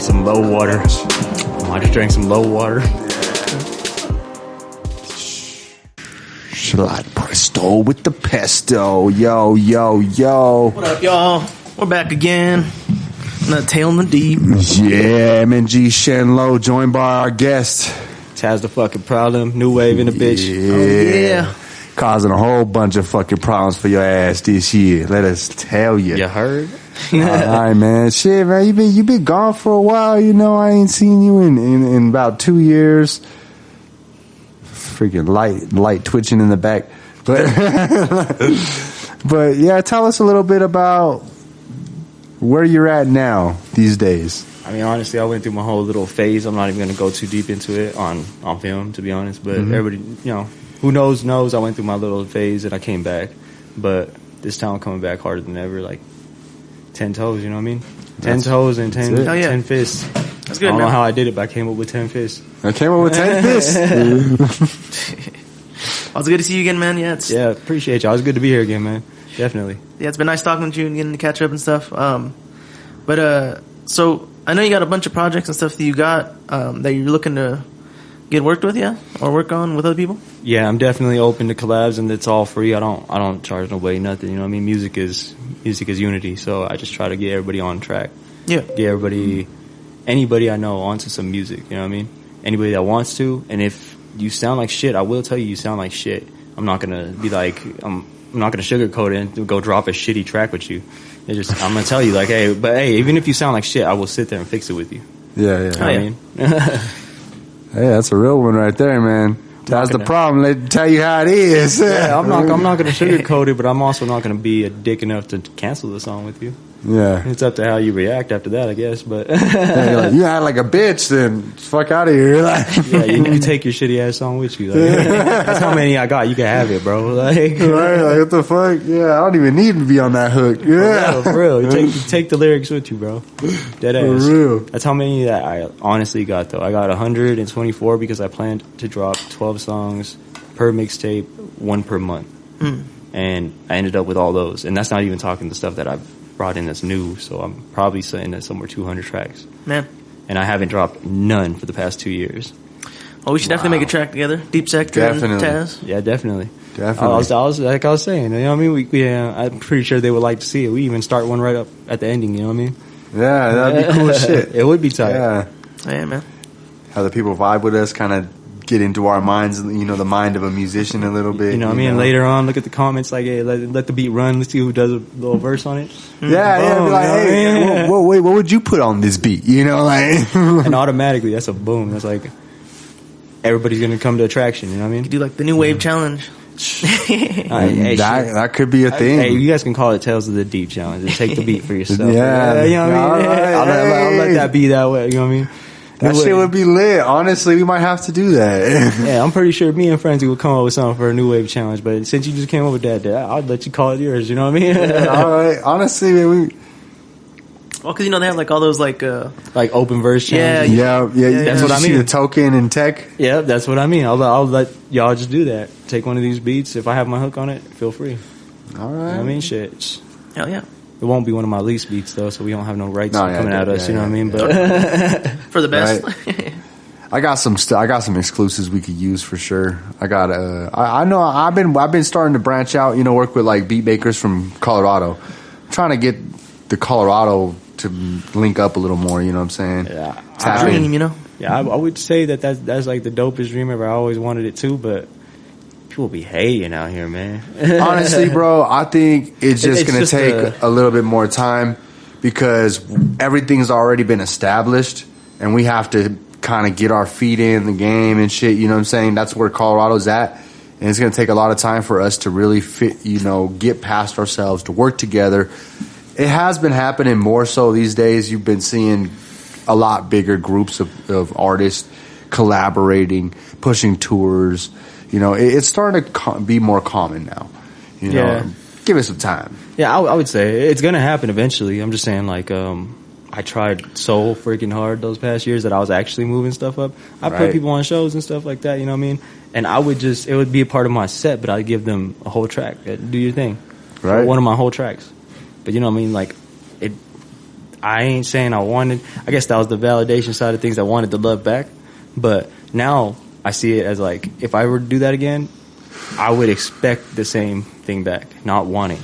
drank some low water. I just drank some low water. Slide presto with the pesto. Yo, yo, yo. What up, y'all? We're back again. The tail in the deep. Yeah, MNG Shen Low joined by our guest. Taz the fucking problem. New wave in the bitch. Yeah. Oh, yeah. Causing a whole bunch of fucking problems for your ass this year. Let us tell you. You heard? All right, man. Shit, man. You been gone for a while. You know, I ain't seen you in about 2 years. Freaking light twitching in the back. But yeah, tell us a little bit about where you're at now these days. I mean, honestly, I went through my whole little phase. I'm not even going to go too deep into it on film, to be honest. But everybody, you know, who knows. I went through my little phase and I came back. But this time I'm coming back harder than ever. Like 10 toes, you know what I mean? 10 toes and 10 fists. That's good, I don't man. know how I did it, but I came up with 10 fists. I came up with 10 fists. Well, it's good to see you again, man. Yeah, Appreciate y'all. It's good to be here again, man. Definitely. Yeah, it's been nice talking with you and getting to catch up and stuff. So I know you got a bunch of projects and stuff that you got that you're looking to get worked with, yeah, or work on with other people. Yeah, I'm definitely open to collabs, and it's all free. I don't charge nobody nothing. You know what I mean? Music is unity, so I just try to get everybody on track. Yeah, Get anybody I know onto some music. You know what I mean? Anybody that wants to, and if you sound like shit, I will tell you sound like shit. I'm not gonna be like I'm not gonna sugarcoat it and go drop a shitty track with you. I'm gonna tell you like, hey, even if you sound like shit, I will sit there and fix it with you. Yeah. You know what I mean? Hey, that's a real one right there, man. That's the problem. They tell you how it is. Yeah, I'm not gonna sugarcoat it, but I'm also not gonna be a dick enough to cancel the song with you. Yeah. It's up to how you react after that, I guess. But Like, you act like a bitch, then fuck out of here. Like, yeah, you can take your shitty ass song with you. Like, that's how many I got. You can have it, bro. Like, right? Like, what the fuck? Yeah, I don't even need to be on that hook. Yeah, for real. You take the lyrics with you, bro. Dead ass. For real. That's how many that I honestly got, though. I got 124 because I planned to drop 12 songs per mixtape, 1 per month. And I ended up with all those. And that's not even talking the stuff that I've brought in that's new. So I'm probably saying that somewhere 200 tracks. man. And I haven't dropped none for the past 2 years. Well, we should definitely make a track together. Deep Sector and Taz. Yeah, definitely. Definitely. I was like I was saying, you know what I mean? I'm pretty sure they would like to see it. We even start one right up at the ending, you know what I mean? Yeah, that'd be cool as shit. It would be tight. Yeah. Yeah, man. How the people vibe with us, kind of get into our minds, you know, the mind of a musician a little bit. You know what I mean? Later on, look at the comments like, hey, let the beat run. Let's see who does a little verse on it. Yeah, Boom, be like, you know hey, what I mean? what would you put on this beat? You know, like. And automatically, that's a boom. That's like, everybody's going to come to attraction, you know what I mean? Do like the new wave challenge. Hey, that could be a thing. Hey, you guys can call it Tales of the Deep Challenge. Just take the beat for yourself. Yeah. You know what I mean? Right, I'll let that be that way, you know what I mean? That shit would be lit. Honestly, we might have to do that. Yeah, I'm pretty sure me and Frenzy will come up with something for a new wave challenge. But since you just came up with that, I'll let you call it yours. You know what I mean? All right. Honestly, man, Well, because, you know, they have like all those like like open verse Yeah, challenges. yeah. That's you what I see mean. the token and tech. Yeah, that's what I mean. I'll let y'all just do that. Take one of these beats. If I have my hook on it, feel free. All You right. know what I mean? Shit. hell yeah. It won't be one of my least beats though, so we don't have no rights coming at us. yeah, You know what I mean? yeah. But For the best. Right. I got some exclusives we could use for sure. I got I know I've been starting to branch out, you know, work with like beat makers from Colorado. I'm trying to get the Colorado to link up a little more, you know what I'm saying? yeah, Tap in. Dream, you know. yeah, I would say that's like the dopest dream ever. I always wanted it too, but people be hating out here, man. Honestly, bro, I think it's just going to just take a little bit more time because everything's already been established and we have to kind of get our feet in the game and shit, you know what I'm saying? That's where Colorado's at. And it's going to take a lot of time for us to really fit, you know, get past ourselves, to work together. It has been happening more so these days. You've been seeing a lot bigger groups of artists collaborating, pushing tours. You know, it's starting to be more common now. You know, Yeah. give it some time. Yeah, I would say it's gonna happen eventually. I'm just saying, like, I tried so freaking hard those past years that I was actually moving stuff up. I put Right. people on shows and stuff like that. You know what I mean? And it would be a part of my set, but I'd give them a whole track. Do your thing, Right. One of my whole tracks. But you know what I mean? Like, I ain't saying I wanted. I guess that was the validation side of things. I wanted the love back, but now I see it as like if I were to do that again, I would expect the same thing back, not wanting.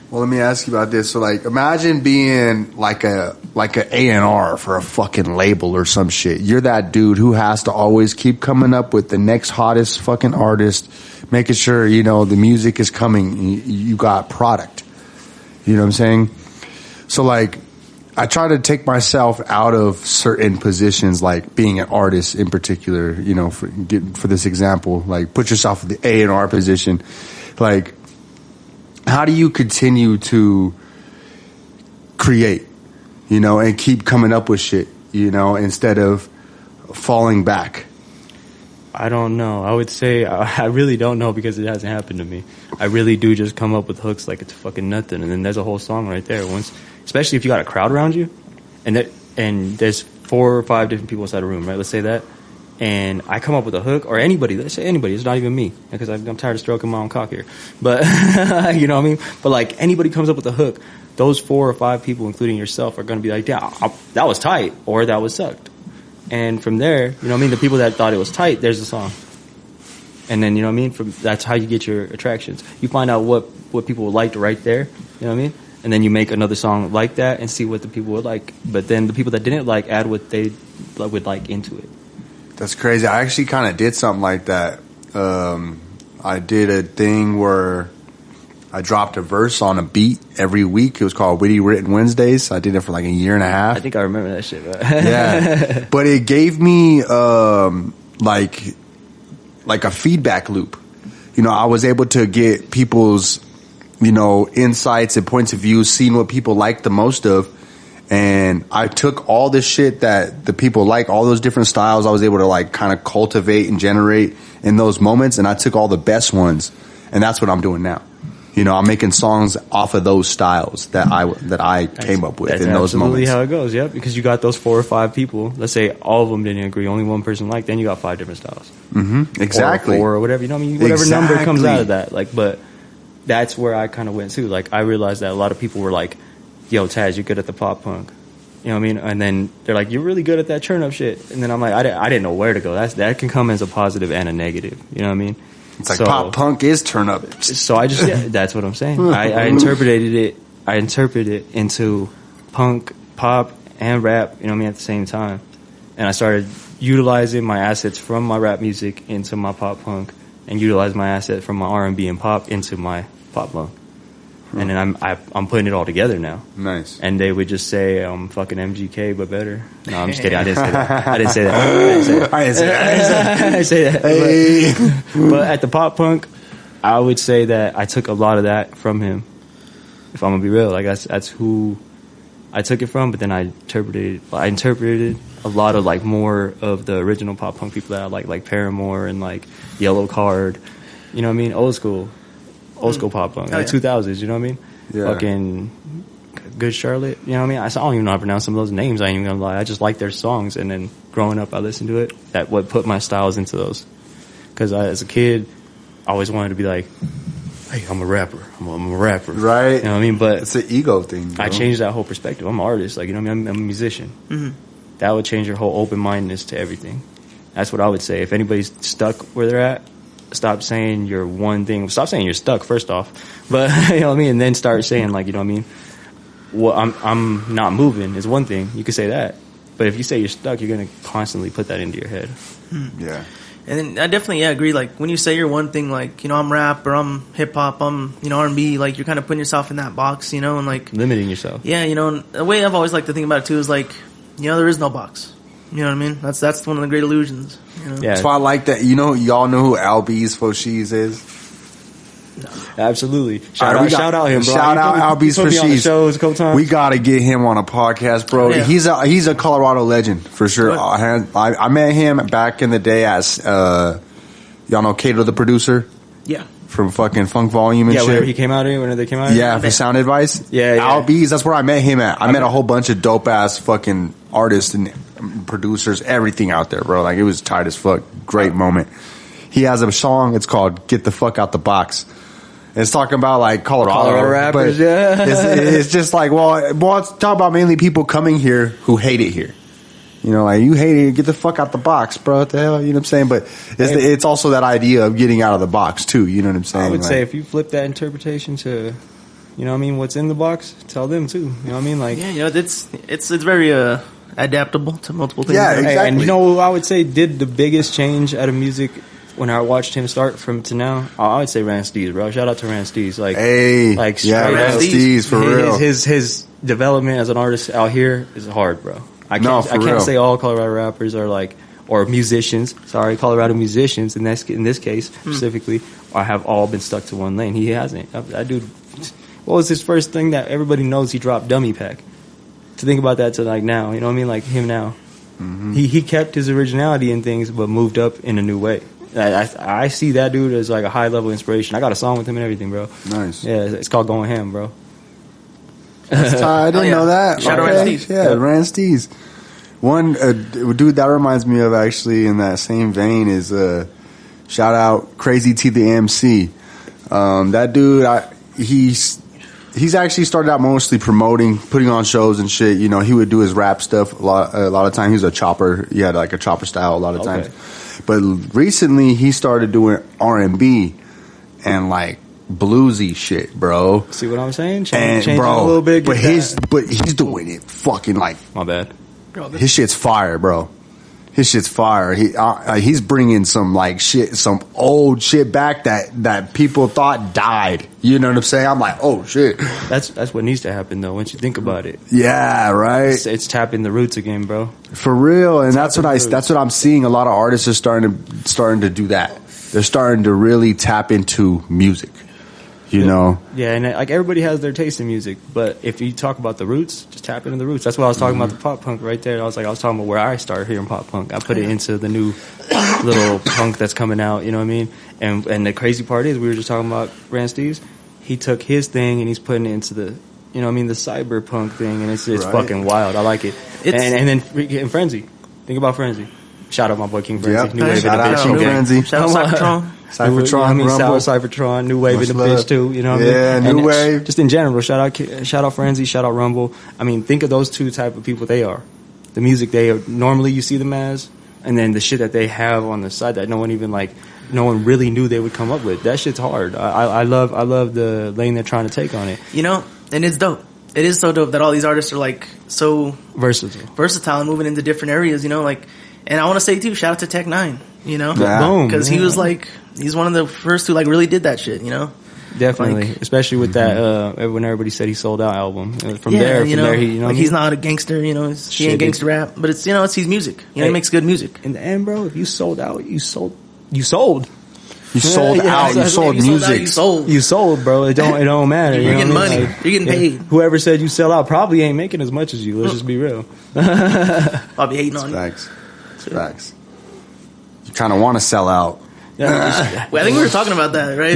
Well, let me ask you about this. So, like, imagine being like a A&R for a fucking label or some shit. You're that dude who has to always keep coming up with the next hottest fucking artist, making sure, you know, the music is coming. You got product. You know what I'm saying? So, like, I try to take myself out of certain positions, like being an artist in particular, you know, for this example, like put yourself in the A&R position. Like, how do you continue to create, you know, and keep coming up with shit, you know, instead of falling back? I don't know. I would say I really don't know because it hasn't happened to me. I really do just come up with hooks like it's fucking nothing, and then there's a whole song right there. Once, especially if you got a crowd around you, and there's 4 or 5 different people inside a room, right? Let's say that, and I come up with a hook, or anybody. Let's say anybody. It's not even me because I'm tired of stroking my own cock here. But you know what I mean. But like anybody comes up with a hook, those 4 or 5 people, including yourself, are going to be like, "Yeah, that was tight," or "That was sucked." And from there, you know what I mean, the people that thought it was tight, there's the song. And then, you know what I mean, that's how you get your attractions. You find out what people liked right there, you know what I mean? And then you make another song like that and see what the people would like. But then the people that didn't like, add what they would like into it. That's crazy. I actually kind of did something like that. I did a thing where I dropped a verse on a beat every week. It was called Witty Written Wednesdays. I did it for like a year and a half. I think I remember that shit, right? Yeah. But it gave me like a feedback loop. You know, I was able to get people's, you know, insights and points of view, seeing what people like the most of. And I took all this shit that the people like, all those different styles I was able to like kind of cultivate and generate in those moments. And I took all the best ones. And that's what I'm doing now. You know, I'm making songs off of those styles that I came up with in those moments. That's absolutely how it goes, yep. Because you got those 4 or 5 people. Let's say all of them didn't agree, only one person liked. Then you got 5 different styles. Mm-hmm. Exactly. Or 4 or whatever. You know what I mean? Whatever number comes out of that. Like, but that's where I kind of went too. Like, I realized that a lot of people were like, "Yo, Taz, you're good at the pop punk." You know what I mean? And then they're like, "You're really good at that turn up shit." And then I'm like, I didn't know where to go. That can come as a positive and a negative. You know what I mean? It's like pop punk is turn up. So I just, that's what I'm saying. I interpreted it into punk, pop, and rap, you know what I mean, at the same time. And I started utilizing my assets from my rap music into my pop punk, and utilize my asset from my R&B and pop into my pop punk. And then I'm putting it all together now. Nice. And they would just say, fucking MGK, but better. No, I'm just kidding. I didn't say that. I didn't say that. Hey. But at the pop punk, I would say that I took a lot of that from him. If I'm gonna be real, like that's who I took it from. But then I interpreted a lot of like more of the original pop punk people that I like Paramore and like Yellow Card. You know what I mean? Old school pop punk, like 2000s, you know what I mean? Yeah. Fucking Good Charlotte, you know what I mean? I don't even know how to pronounce some of those names, I ain't even gonna lie. I just like their songs, and then growing up I listened to it. That what put my styles into those. Because as a kid, I always wanted to be like, hey, I'm a rapper. I'm a rapper. Right. You know what I mean? But it's an ego thing, bro. I changed that whole perspective. I'm an artist, like, you know what I mean? I'm a musician. Mm-hmm. That would change your whole open-mindedness to everything. That's what I would say. If anybody's stuck where they're at, stop saying you're one thing. Stop saying you're stuck, first off. But, you know what I mean? And then start saying, like, you know what I mean? Well, I'm not moving is one thing. You could say that. But if you say you're stuck, you're going to constantly put that into your head. Yeah. And then I definitely agree. Like, when you say you're one thing, like, you know, I'm rap or I'm hip-hop, I'm, you know, R&B, like, you're kind of putting yourself in that box, you know, and, like... limiting yourself. Yeah, you know, and the way I've always liked to think about it, too, is, like, you know, there is no box. You know what I mean? That's one of the great illusions. You know? Yeah. That's why I like that. You know, y'all know who Albies Foshees is? No. Absolutely. Shout out him, bro. Shout out Albies Foshees. We got to get him on a podcast, bro. Yeah. He's a Colorado legend for sure. I met him back in the day as y'all know Kato the producer. Yeah. From fucking Funk Volume and shit. Yeah, he came out here, whenever they came out here. Yeah, for Sound Advice. Yeah. Albies, that's where I met him at. I met a whole bunch of dope ass fucking artists and producers, everything out there, bro. Like, it was tight as fuck. Great moment. He has a song, it's called Get the Fuck Out the Box. It's talking about like Colorado rappers, but yeah. it's just like, well, it's talking about mainly people coming here who hate it here. You know, like, you hate it, get the fuck out the box, bro. What the hell? You know what I'm saying? But it's also that idea of getting out of the box, too. You know what I'm saying? I would like, say if you flip that interpretation to, you know what I mean, what's in the box, tell them, too. You know what I mean? Like, Yeah, you know, it's very adaptable to multiple things. Yeah, exactly. And you know what I would say did the biggest change out of music when I watched him start from to now? I would say Ran Steez, bro. Shout out to Ran Steez. Like, hey, like yeah, straight Ran up, Steez, for real. His development as an artist out here is hard, bro. I can't say all Colorado rappers are like, or musicians. Sorry, Colorado musicians in this case specifically, have all been stuck to one lane. He hasn't. That dude. What was his first thing that everybody knows? He dropped Dummy Pack. To think about that to like now, you know what I mean? Like him now, he kept his originality in things, but moved up in a new way. I see that dude as like a high level inspiration. I got a song with him and everything, bro. Nice. Yeah, it's called Going Ham, bro. That's I didn't know that. Shout out Ran Steez. Yeah, Ran Steez. One dude that reminds me of, actually, in that same vein is shout out Crazy T the MC. That dude, he's actually started out mostly promoting, putting on shows and shit. You know, he would do his rap stuff a lot of time. He was a chopper. He had like a chopper style a lot of times. But recently he started doing R&B and like bluesy shit, bro. See what I'm saying? And Change bro, a little bit. but he's doing it fucking like, my bad. his shit's fire, bro. His shit's fire. He's bringing some like shit, some old shit back that people thought died. You know what I'm saying? I'm like, oh shit. That's what needs to happen though. Once you think about it, Yeah, right. it's tapping the roots again, bro. For real, and that's what I'm seeing. A lot of artists are starting to do that. They're starting to really tap into music. You know? Yeah, and like everybody has their taste in music, but if you talk about the roots, just tap into the roots. That's what I was talking about, the pop punk right there. I was talking about where I started hearing pop punk. I put it into the new little punk that's coming out, you know what I mean? And the crazy part is, we were just talking about Ran Steez. He took his thing and he's putting it into the, you know what I mean, the cyberpunk thing, and it's right. Fucking wild. I like it. And then Frenzy. Think about Frenzy. Shout out my boy King Frenzy. Yep. New wave Shout in the out bitch. King Frenzy. Shout out Cybertron. Cybertron, I mean, Rumble. Cybertron, New Wave Much in the love. bitch too. You know what I mean? Yeah, New And Wave. Just in general, shout out Frenzy, shout out Rumble. I mean, think of those two type of people they are. The music they are, normally you see them as, and then the shit that they have on the side that no one really knew they would come up with. That shit's hard. I love the lane they're trying to take on it. You know, and it's dope. It is so dope that all these artists are like so versatile and moving into different areas. You know, like, and I want to say too, shout out to Tech Nine. You know, boom, because he was like, he's one of the first who like really did that shit. You know, definitely, like, especially with that when everybody said he sold out album. From there, he, you know, like he's not a gangster. You know, he ain't gangster rap, but it's, you know, it's his music. You know, he makes good music. In the end, bro, if you sold out, you sold. You sold out. You sold music. You sold, bro. It don't matter. You're getting money. Like, you're getting paid. Whoever said you sell out probably ain't making as much as you. Let's just be real. I'll be hating on you. Facts. You kind of want to sell out. Yeah. Well, I think we were talking about that, right?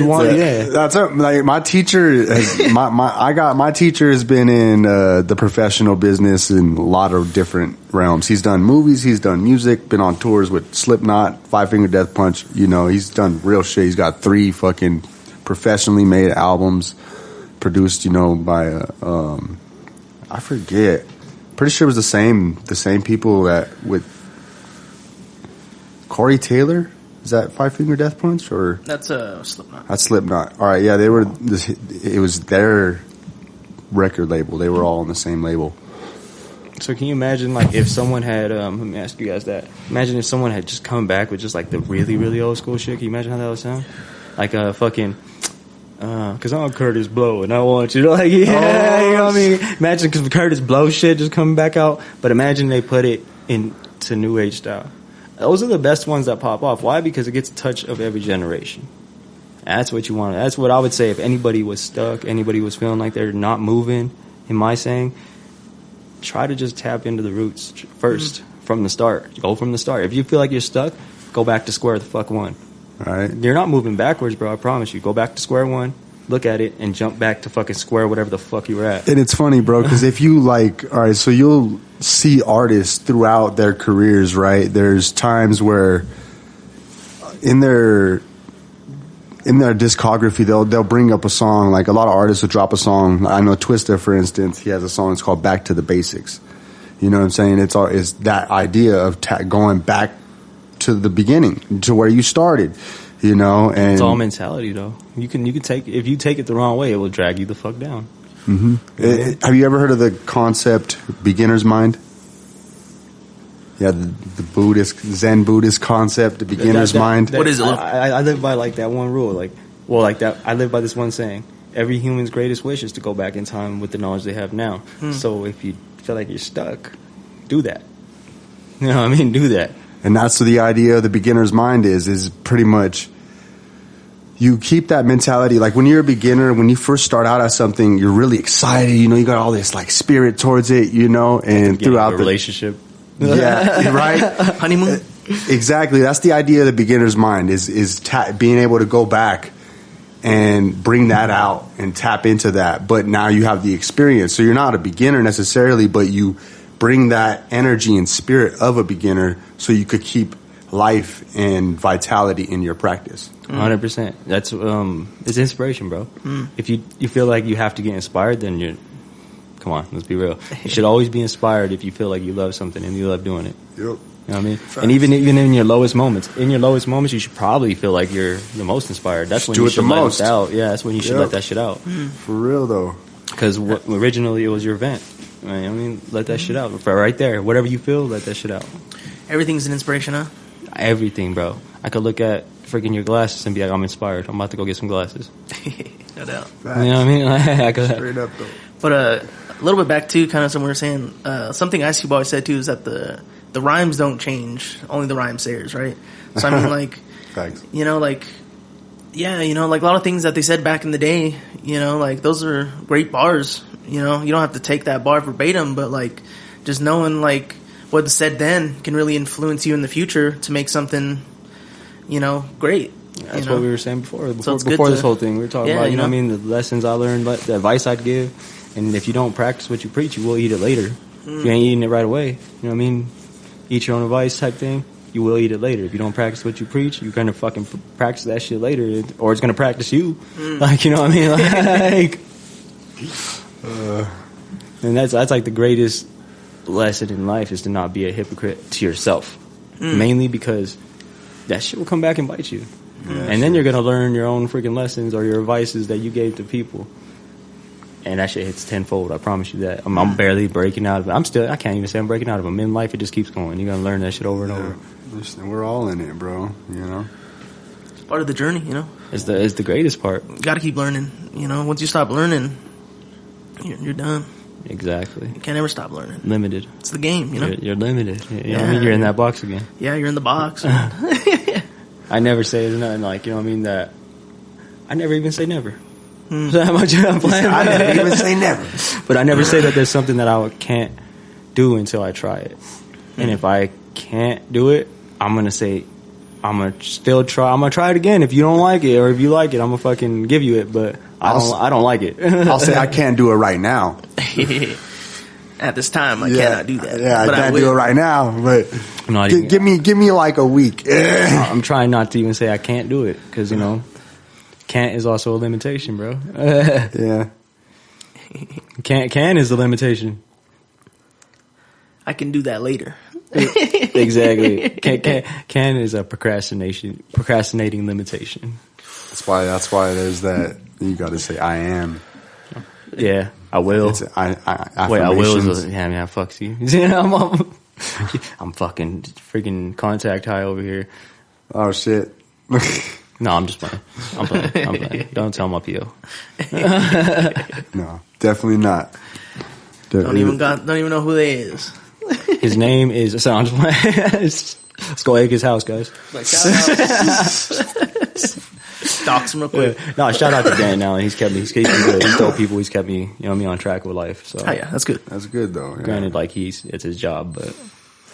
That's it. Like my teacher, my teacher has been in the professional business in a lot of different realms. He's done movies, he's done music, been on tours with Slipknot, Five Finger Death Punch. You know, he's done real shit. He's got 3 fucking professionally made albums produced, you know, by I forget. Pretty sure it was the same people that with Corey Taylor. Is that Five Finger Death Punch or that's Slipknot? That's Slipknot. All right, yeah, they were. It was their record label. They were all on the same label. So can you imagine, like, if someone had? Let me ask you guys that. Imagine if someone had just come back with just like the really, really old school shit. Can you imagine how that would sound? Like a fucking. Cause I'm Curtis Blow and I want you to like, you know what I mean? Imagine cause Curtis Blow shit just coming back out, but imagine they put it into new age style. Those are the best ones that pop off. Why? Because it gets a touch of every generation. That's what you want. That's what I would say if anybody was stuck, anybody was feeling like they're not moving, in my saying, try to just tap into the roots first, from the start. Go from the start. If you feel like you're stuck, go back to square the fuck one. All right. You're not moving backwards, bro, I promise you. Go back to square one, look at it, and jump back to fucking square whatever the fuck you were at. And it's funny, bro, because if you like, all right, so you'll see artists throughout their careers, right? There's times where in their in their discography, they'll bring up a song. Like a lot of artists will drop a song. I know Twista, for instance, he has a song. It's called "Back to the Basics." You know what I'm saying? It's that idea of going back to the beginning, to where you started. You know, and it's all mentality, though. You can take, if you take it the wrong way, it will drag you the fuck down. Mm-hmm. Have you ever heard of the concept beginner's mind? Yeah, the Zen Buddhist concept, the beginner's mind. What is it? I live by like that one rule, I live by this one saying: every human's greatest wish is to go back in time with the knowledge they have now. So if you feel like you're stuck, do that. You know what I mean? Do that. And that's what the idea of the beginner's mind is pretty much, you keep that mentality. Like when you're a beginner, when you first start out at something, you're really excited. You know, you got all this like spirit towards it, you know, and throughout the relationship. Yeah, right? Honeymoon? Exactly. That's the idea of the beginner's mind is being able to go back and bring that out and tap into that. But now you have the experience. So you're not a beginner necessarily, but you bring that energy and spirit of a beginner so you could keep life and vitality in your practice. 100%. That's it's inspiration, bro. If you feel like you have to get inspired, then come on, let's be real. You should always be inspired if you feel like you love something and you love doing it. Yep. You know what I mean? And even in your lowest moments, you should probably feel like you're the most inspired. That's when you should let it out. Yeah, that's when you should let that shit out. For real though. Because originally it was your vent. Right? I mean, let that shit out. Right there. Whatever you feel, let that shit out. Everything's an inspiration, huh? Everything, bro. I could look at freaking your glasses and be like, I'm inspired. I'm about to go get some glasses. No doubt. You know what I mean? I could, straight up though. But a little bit back to kind of something we were saying. Something Ice Cube always said too is that the rhymes don't change, only the rhyme sayers, right? So I mean, like, Thanks. you know, like, yeah, you know, like a lot of things that they said back in the day, you know, like those are great bars. You know, you don't have to take that bar verbatim, but like just knowing like what was said then can really influence you in the future to make something, you know, great. That's what we were saying before this whole thing. We were talking about, you know what I mean, the lessons I learned, the advice I'd give. And if you don't practice what you preach, you will eat it later. If you ain't eating it right away, you know what I mean? Eat your own advice type thing, you will eat it later. If you don't practice what you preach, you're going to fucking practice that shit later. Or it's going to practice you. Like, you know what I mean? Like, and that's like the greatest lesson in life is to not be a hypocrite to yourself. Mainly because that shit will come back and bite you. Yeah, and then you're going to learn your own freaking lessons or your advices that you gave to people. And that shit hits tenfold. I promise you that. I'm barely breaking out of it. I can't even say I'm breaking out of it. In life, it just keeps going. You're going to learn that shit over and over. Listen, we're all in it, bro. You know? It's part of the journey, you know? It's the greatest part. You got to keep learning. You know, once you stop learning, you're done. Exactly. You can't ever stop learning. Limited. It's the game, you know? You're limited. You know what I mean? You're in that box again. Yeah, you're in the box. I never say it's nothing like, you know what I mean, that I never even say never. So how much I'm playing? I never even say never. But I never say that there's something that I can't do until I try it. And if I can't do it, I'm going to say, I'm going to still try. I'm going to try it again. If you don't like it, or if you like it, I'm going to fucking give you it. But I don't like it. I'll say I can't do it right now. At this time, I cannot do that. Yeah, I can't do it right now. But give me like a week. I'm trying not to even say I can't do it because, you know, can't is also a limitation, bro. Yeah. Can is a limitation. I can do that later. Exactly. Can is a procrastinating limitation. That's why there's that. You got to say I am. Yeah, I will. I will is yeah, fuck you. You know, I'm fucking freaking contact high over here. Oh shit. No, I'm just playing. I'm playing. Don't tell my PO. No, definitely not. Don't even know who they is. His name is. So I'm just playing. Let's go egg his house, guys. Like, shout out. Dox him real quick. Yeah. No, shout out to Dan now. He's kept me. He's good. He's told people. He's kept me. You know me on track with life. So. Oh yeah, that's good. That's good though. Yeah. Granted, like it's his job, but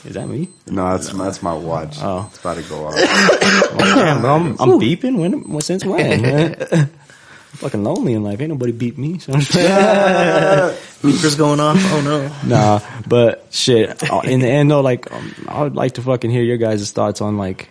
is that me? No, that's my watch. Oh, it's about to go off. Damn, bro, I'm beeping. Since when? I'm fucking lonely in life. Ain't nobody beat me. So Beepers going off. Oh no. Nah, but shit. In the end though, like I would like to fucking hear your guys' thoughts on like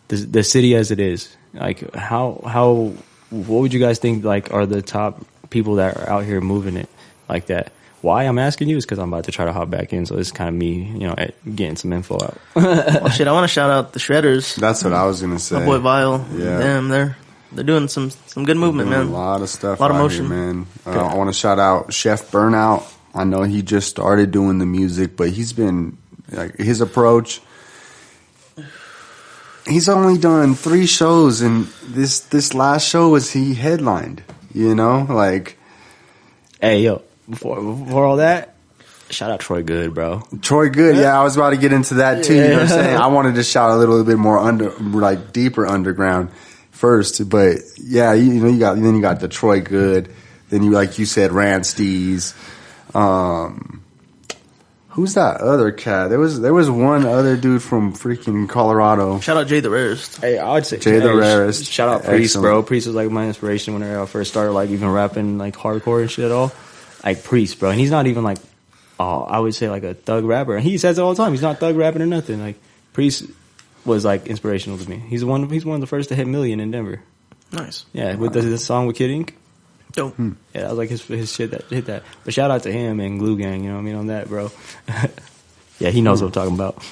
the city as it is. Like how what would you guys think like are the top people that are out here moving it like that? Why I'm asking you is because I'm about to try to hop back in, so it's kind of me, getting some info out. Well, shit, I want to shout out the Shredders. That's what I was gonna say. My boy Vile. Yeah. Damn, they're doing some good movement, Doing man. A lot of stuff. A lot of out motion. here, man. I want to shout out Chef Burnout. I know he just started doing the music, but he's been like his approach. He's only done 3 shows, and this last show was he headlined. Like, Hey, yo, before all that, shout out Troy Good, bro. Troy Good. Yeah, I was about to get into that too. You know what I'm saying? I wanted to shout a little bit more deeper underground first, but yeah, you got the Troy Good. Then like you said, Ranstees. Who's that other cat? There was one other dude from freaking Colorado. Shout out Jay the Rarest. Hey, I would say Jay the Rarest. Shout out Priest, Excellent. bro. Priest was like my inspiration when I first started like even rapping like hardcore and shit at all. Like Priest, bro. And he's not even like, I would say like a thug rapper. And he says it all the time. He's not thug rapping or nothing. Like Priest was like inspirational to me. He's one of the first to hit million in Denver. Nice. Yeah, with the song with Kid Ink. Dope. Yeah, that was like his shit that hit that. But shout out to him and Glue Gang, you know what I mean, on that, bro. Yeah, he knows what I'm talking about.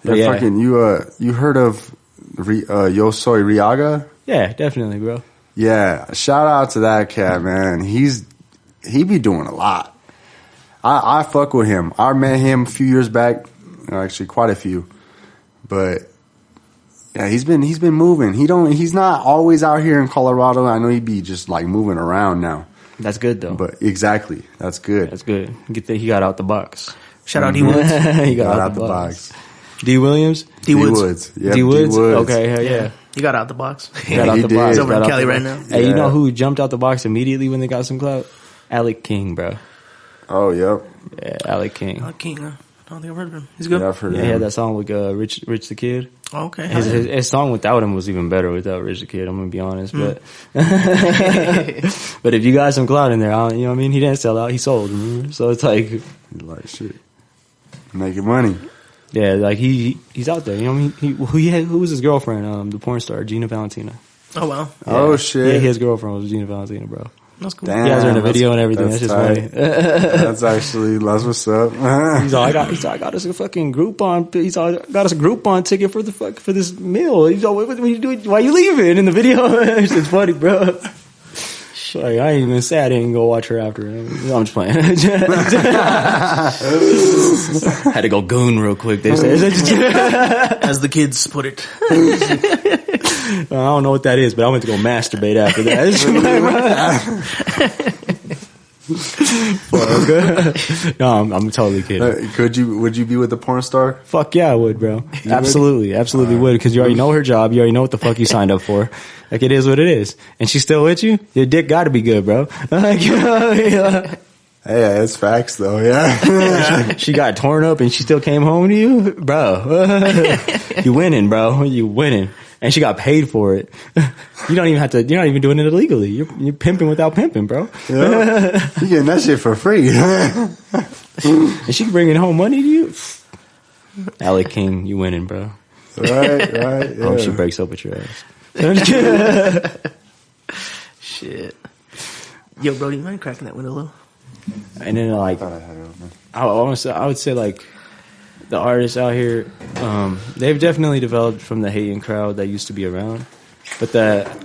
But yeah, Fucking you heard of Yo Soy Riaga? yeah, definitely, bro. Yeah, shout out to that cat, man. He be doing a lot. I fuck with him. I met him a few years back, actually quite a few. But yeah, he's been moving. He's not always out here in Colorado. I know he'd be just like moving around now. That's good though. But exactly, that's good. That's good. He got out the box. Shout out D Woods. He got out the box. D Williams? D Woods. Yep, D Woods? D Woods. Okay, hell yeah. He got out the box. Got out he the did. box. He's over got in out Cali the right box. now. Hey, you Yeah. know who jumped out the box immediately when they got some clout? Alec King, bro. Oh, yep. Yeah, Alec King. Oh, King. I don't think I've heard of him. He's good. Yeah, I've heard Yeah, of he had him. that song with Rich the Kid. Oh, okay. His song without him was even better without Rich the Kid. I'm gonna be honest, but but if you got some clout in there, you know what I mean. He didn't sell out; he sold. So it's like, He's like, shit. Making money. yeah, like he's out there. You know what I mean. Who was his girlfriend? The porn star Gina Valentina. Oh, wow. Oh, Yeah, shit. his girlfriend was Gina Valentina, bro. That's cool. Damn. He has her in the that's- video and everything. That's just tight. funny. That's what's up. He's all, I got us a fucking Groupon. He's all, got us a Groupon ticket for this meal. He's all, what are you doing? Why you leaving in the video? It's just funny, bro. Like, I ain't even say I didn't go watch her after. I'm just playing. Had to go goon real quick. They said, As the kids put it. I don't know what that is, but I went to go masturbate after that. No, I'm totally kidding. Would you be with a porn star? Fuck yeah, I would, bro. Absolutely would. Because you already know her job. You already know what the fuck you signed up for. Like, it is what it is. And she's still with you? Your dick gotta be good, bro. Like, Yeah, it's facts though. Yeah. she got torn up and she still came home to you? Bro. You winning, bro. You winning. And she got paid for it. You're not even doing it illegally. You're pimping without pimping, bro. Yeah. You getting that shit for free. And she bringing home money to you? Alec King, you winning, bro. Right. I Yeah. hope she breaks up with your ass. Shit. Yo, bro, do you mind cracking that window low? And then like, Thought I had it open. I would say like the artists out here, they've definitely developed from the hating crowd that used to be around. But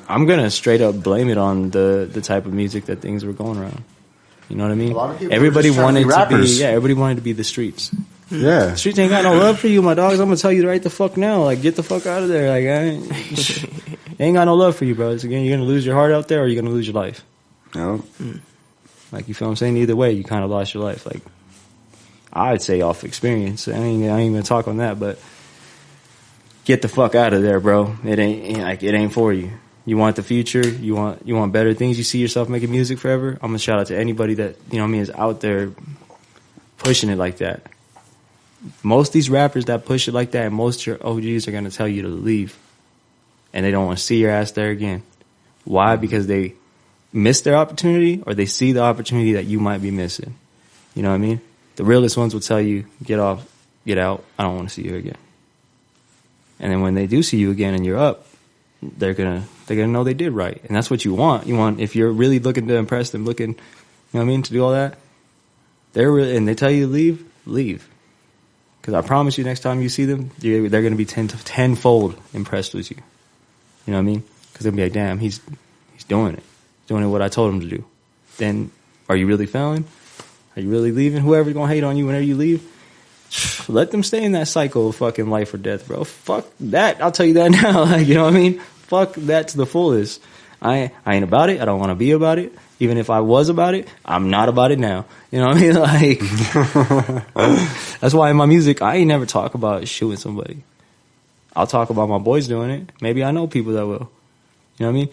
I'm gonna straight up blame it on the type of music that things were going around. You know what I mean? A lot of people Everybody were just trying to wanted be rappers. everybody wanted to be the streets. Yeah. The streets ain't got no love for you, my dogs. I'm gonna tell you right the fuck now. Like, get the fuck out of there. Like, ain't got no love for you, bro. It's, again, you're gonna lose your heart out there, or you're gonna lose your life. No. Like, you feel what I'm saying? Either way, you kind of lost your life. Like, I'd say off experience. I ain't gonna talk on that, but get the fuck out of there, bro. It ain't for you. You want the future. You want better things. You see yourself making music forever. I'm gonna shout out to anybody that, you know what I mean, is out there pushing it like that. Most of these rappers that push it like that, and most of your OGs are gonna tell you to leave, and they don't want to see your ass there again. Why? Because they missed their opportunity, or they see the opportunity that you might be missing. You know what I mean? The realest ones will tell you, get off, get out, I don't want to see you again. And then when they do see you again and you're up, they're gonna know they did right, and that's what you want. You want, if you're really looking to impress them, looking, you know what I mean, to do all that. And they tell you to leave. Because I promise you, next time you see them, they're gonna be tenfold impressed with you. You know what I mean? Because they'll be like, damn, he's doing it, what I told him to do. Then, are you really failing? Are you really leaving? Whoever's gonna hate on you whenever you leave, let them stay in that cycle of fucking life or death, bro. Fuck that. I'll tell you that now. Like, you know what I mean? Fuck that to the fullest. I ain't about it. I don't want to be about it. Even if I was about it, I'm not about it now. You know what I mean? Like, that's why in my music, I ain't never talk about shooting somebody. I'll talk about my boys doing it. Maybe I know people that will. You know what I mean?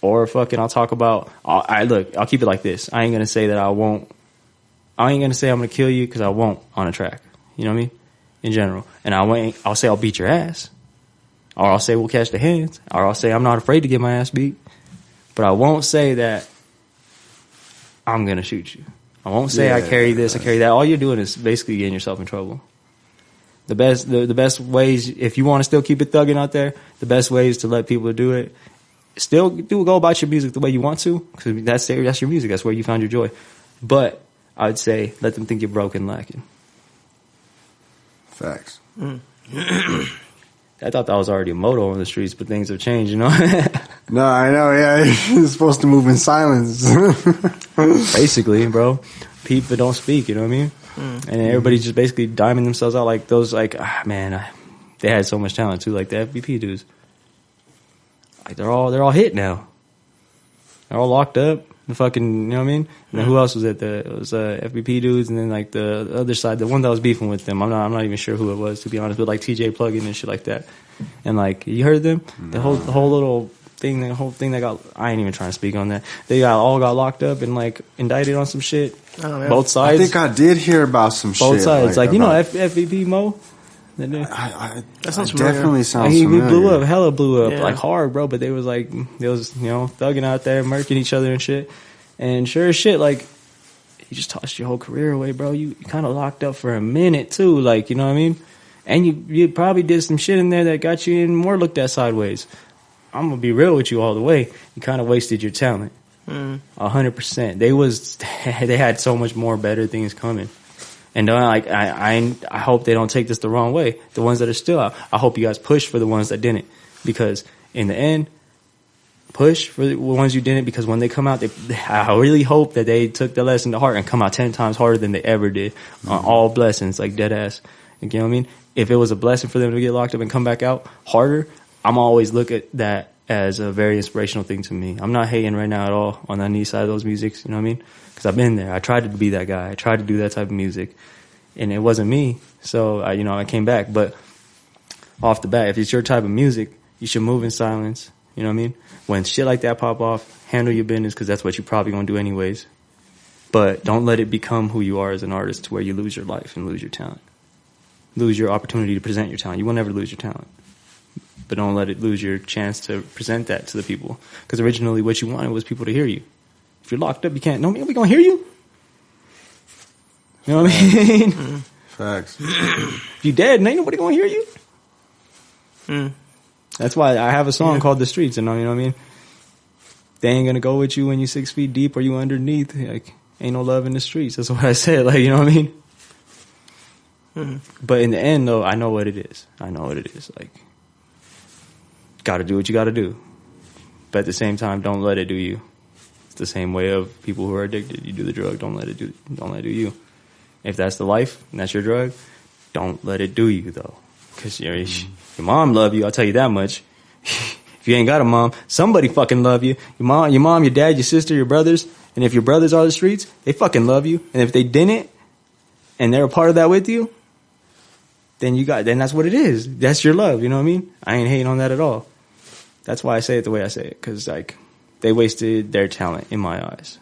Or fucking, I'll talk about, I'll keep it like this. I ain't going to say that I won't. I ain't going to say I'm going to kill you because I won't on a track. You know what I mean? In general. And I'll say I'll beat your ass. Or I'll say we'll catch the hands. Or I'll say I'm not afraid to get my ass beat. But I won't say that I'm going to shoot you. I won't say I carry this, I carry that. All you're doing is basically getting yourself in trouble. The best ways, if you want to still keep it thugging out there, the best ways to let people do it, still go about your music the way you want to, because that's your music. That's where you found your joy. But I would say let them think you're broken, lacking. Facts. I thought that was already a motto on the streets, but things have changed, you know? No, I know, yeah. You're supposed to move in silence. Basically, bro. People don't speak, you know what I mean? And everybody's just basically diming themselves out like those, like, they had so much talent too, like the FBP dudes. Like they're all hit now. They're all locked up. The fucking, you know what I mean? And then who else was it? It was FBP dudes, and then like the other side, the one that was beefing with them. I'm not even sure who it was, to be honest, but like TJ Plugin and shit like that. And like, you heard them? The whole little thing, that got, I ain't even trying to speak on that. They all got locked up and like indicted on some shit. Oh, both sides. I think I did hear about some shit. Both sides. Like you know FBP Mo? That sounds familiar. Definitely sounds he familiar. Hella blew up, Yeah. like hard, bro. But they was thugging out there, murking each other and shit. And sure as shit, like, you just tossed your whole career away, bro. You kind of locked up for a minute too, like, you know what I mean? And you probably did some shit in there that got you in more looked at sideways. I'm gonna be real with you all the way. You kind of wasted your talent, 100%. They had so much more better things coming. And I hope they don't take this the wrong way. The ones that are still out, I hope you guys push for the ones that didn't, because in the end, push for the ones you didn't, because when they come out, I really hope that they took the lesson to heart and come out 10 times harder than they ever did on all blessings, like dead ass. You know what I mean? If it was a blessing for them to get locked up and come back out harder, I'm always look at that as a very inspirational thing to me. I'm not hating right now at all on any side of those musics, you know what I mean? Because I've been there. I tried to be that guy. I tried to do that type of music, and it wasn't me. So I came back. But off the bat, if it's your type of music, you should move in silence. You know what I mean? When shit like that pop off, handle your business, because that's what you're probably going to do anyways. But don't let it become who you are as an artist, to where you lose your life and lose your talent. Lose your opportunity to present your talent. You will never lose your talent. But don't let it lose your chance to present that to the people. Because originally what you wanted was people to hear you. If you're locked up, you can't, nobody going to hear you. You know what I mean? Facts. If you dead, ain't nobody going to hear you. That's why I have a song called The Streets, and you know what I mean? They ain't gonna go with you when you 6 feet deep or you underneath. Like, ain't no love in the streets. That's what I said. Like, you know what I mean? But in the end, though, I know what it is. Like, gotta do what you gotta do. But at the same time, don't let it do you. It's the same way of people who are addicted. You do the drug, don't let it do you. If that's the life and that's your drug, don't let it do you, though. Because your mom love you, I'll tell you that much. If you ain't got a mom, somebody fucking love you. Your mom, your dad, your sister, your brothers. And if your brothers are the streets, they fucking love you. And if they didn't, and they're a part of that with you, then that's what it is. That's your love, you know what I mean? I ain't hating on that at all. That's why I say it the way I say it. Because, like, they wasted their talent in my eyes.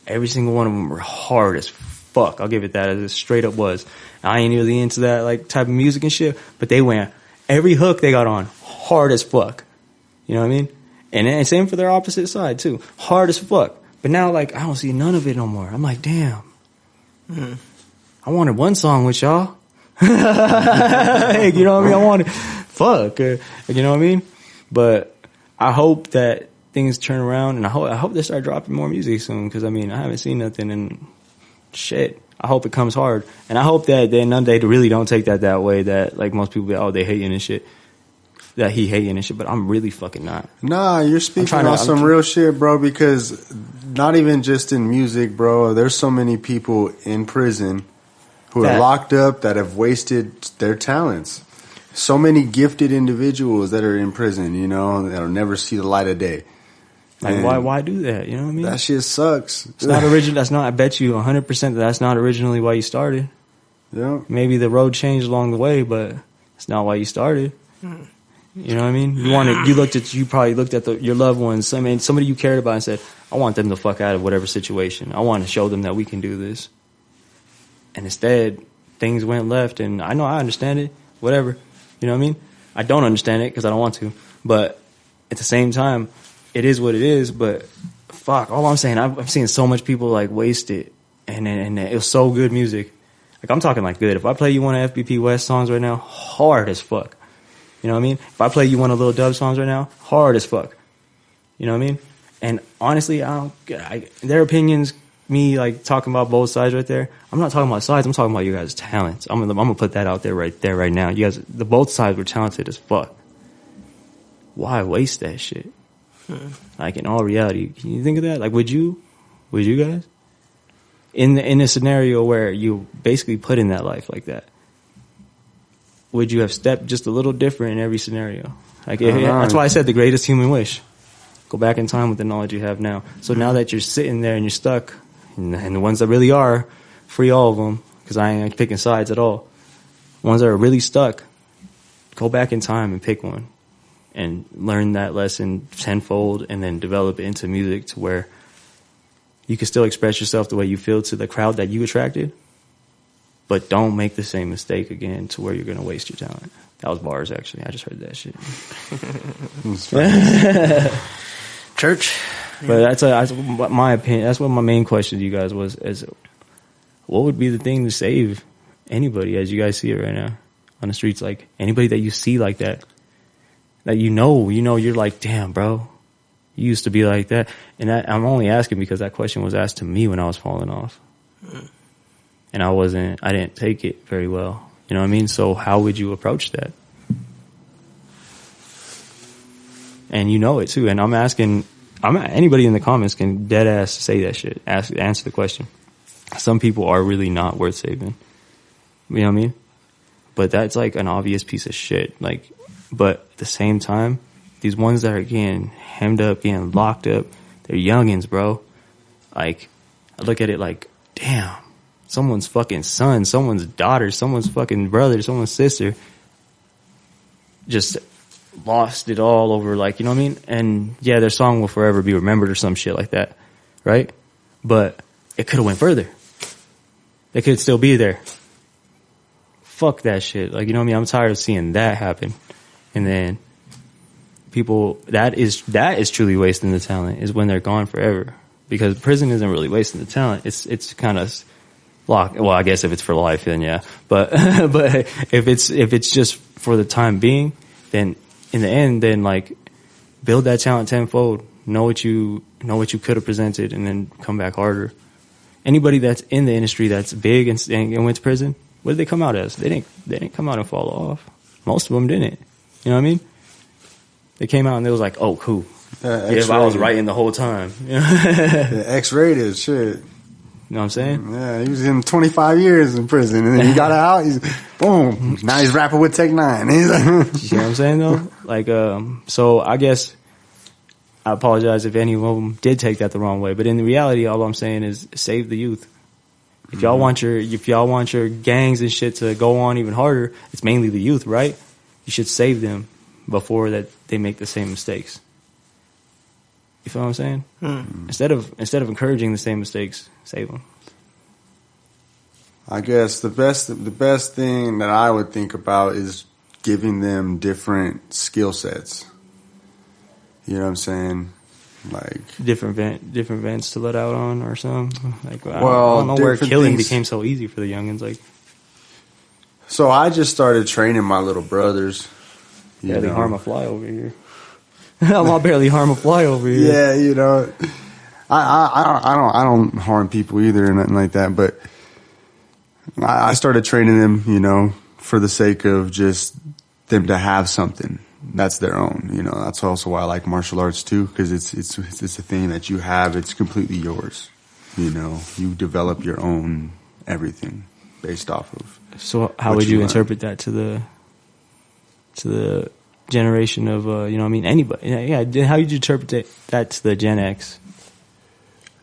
Every single one of them were hard as fuck. I'll give it that, as it straight up was. I ain't really into that like type of music and shit, but they went, every hook they got on, hard as fuck. You know what I mean? And same for their opposite side too. Hard as fuck. But now, like, I don't see none of it no more. I'm like, damn. I wanted one song with y'all. You know what I mean? I wanted, fuck. You know what I mean? But I hope that things turn around, and I hope they start dropping more music soon. Because I mean, I haven't seen nothing in shit. I hope it comes hard, and I hope that they really don't take that way. That like most people, they hating and shit. That he hating and shit, but I'm really fucking not. Nah, you're speaking on some real shit, bro. Because not even just in music, bro. There's so many people in prison who are locked up that have wasted their talents. So many gifted individuals that are in prison, you know, that'll never see the light of day. Like, why do that? You know what I mean? That shit sucks. It's not original. That's not. I bet you 100% that's not originally why you started. Yeah. Maybe the road changed along the way, but it's not why you started. You know what I mean? You probably looked at your loved ones. I mean, somebody you cared about and said, I want them to fuck out of whatever situation. I want to show them that we can do this. And instead, things went left, and I know I understand it. Whatever. You know what I mean? I don't understand it because I don't want to. But at the same time, it is what it is. But fuck, all I'm saying, I've seen so much people like waste it, and it was so good music. Like I'm talking like good. If I play you one of FBP West songs right now, hard as fuck. You know what I mean? If I play you one of Lil Dub songs right now, hard as fuck. You know what I mean? And honestly, their opinions, me like talking about both sides right there. I'm not talking about sides. I'm talking about you guys' talents. I'm gonna put that out there right now. You guys, both sides were talented as fuck. Why waste that shit? Like in all reality, can you think of that? Like, would you guys in a scenario where you basically put in that life like that? Would you have stepped just a little different in every scenario? Like that's why I said the greatest human wish. Go back in time with the knowledge you have now. So now that you're sitting there and you're stuck, and the ones that really are, free all of them, because I ain't picking sides at all. Ones that are really stuck, go back in time and pick one. And learn that lesson tenfold and then develop it into music to where you can still express yourself the way you feel to the crowd that you attracted. But don't make the same mistake again to where you're going to waste your talent. That was bars, actually. I just heard that shit. Church. But that's my opinion. That's what my main question to you guys was: is what would be the thing to save anybody as you guys see it right now on the streets? Like anybody that you see like that you know, you're like, damn, bro, you used to be like that. And I'm only asking because that question was asked to me when I was falling off. And I didn't take it very well. You know what I mean? So how would you approach that? And you know it too. And I'm asking, anybody in the comments can dead ass say that shit. Answer the question. Some people are really not worth saving. You know what I mean? But that's like an obvious piece of shit. Like, but at the same time, these ones that are getting hemmed up, getting locked up, they're youngins, bro. Like, I look at it like, damn. Someone's fucking son, someone's daughter, someone's fucking brother, someone's sister just lost it all over, like, you know what I mean? And yeah, their song will forever be remembered or some shit like that, right? But it could have went further. They could still be there. Fuck that shit. Like, you know what I mean? I'm tired of seeing that happen. And then people, that is truly wasting the talent, is when they're gone forever. Because prison isn't really wasting the talent. It's kind of lock. Well, I guess if it's for life, then yeah. But but if it's just for the time being, then in the end, then like build that talent tenfold. Know what you could have presented, and then come back harder. Anybody that's in the industry that's big and went to prison, what did they come out as? They didn't come out and fall off. Most of them didn't. You know what I mean? They came out and they was like, oh, cool. If I was writing the whole time. Yeah, X-rated shit. You know what I'm saying? Yeah, he was in 25 years in prison, and then he got out. He's boom. Now he's rapping with Tech Nine. He's like, you see what I'm saying though? Like, so I guess I apologize if any of them did take that the wrong way. But in reality, all I'm saying is save the youth. If y'all want your gangs and shit to go on even harder, it's mainly the youth, right? You should save them before that they make the same mistakes. You feel what I'm saying? Instead of encouraging the same mistakes, save them. I guess the best thing that I would think about is giving them different skill sets. You know what I'm saying? Like different vents to let out on or something. Like I don't know where killing became so easy for the youngins. Like, so I just started training my little brothers. Yeah, they harm a fly over here. I'll barely harm a fly over here. Yeah, you know, I don't harm people either or nothing like that. But I started training them, you know, for the sake of just them to have something that's their own. You know, that's also why I like martial arts too, because it's a thing that you have. It's completely yours. You know, you develop your own everything based off of. So how would you interpret that to the generation of you know what I mean, anybody? Yeah, how would you interpret that to the Gen X?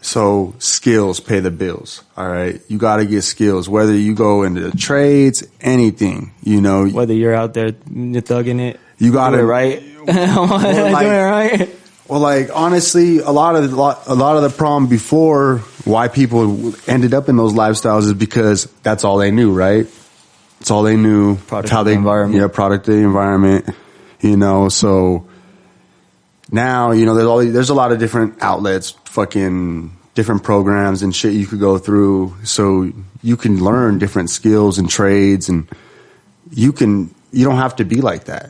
So skills pay the bills. All right, you got to get skills. Whether you go into the trades, anything, you know. Whether you're out there thugging it, you got it right. Doing it right. Well, like honestly, a lot of the problem before why people ended up in those lifestyles is because that's all they knew, right? It's all they knew. Product of the environment. Yeah, product of the environment. You know, so now, you know, there's a lot of different outlets, fucking different programs and shit you could go through, so you can learn different skills and trades, and you don't have to be like that.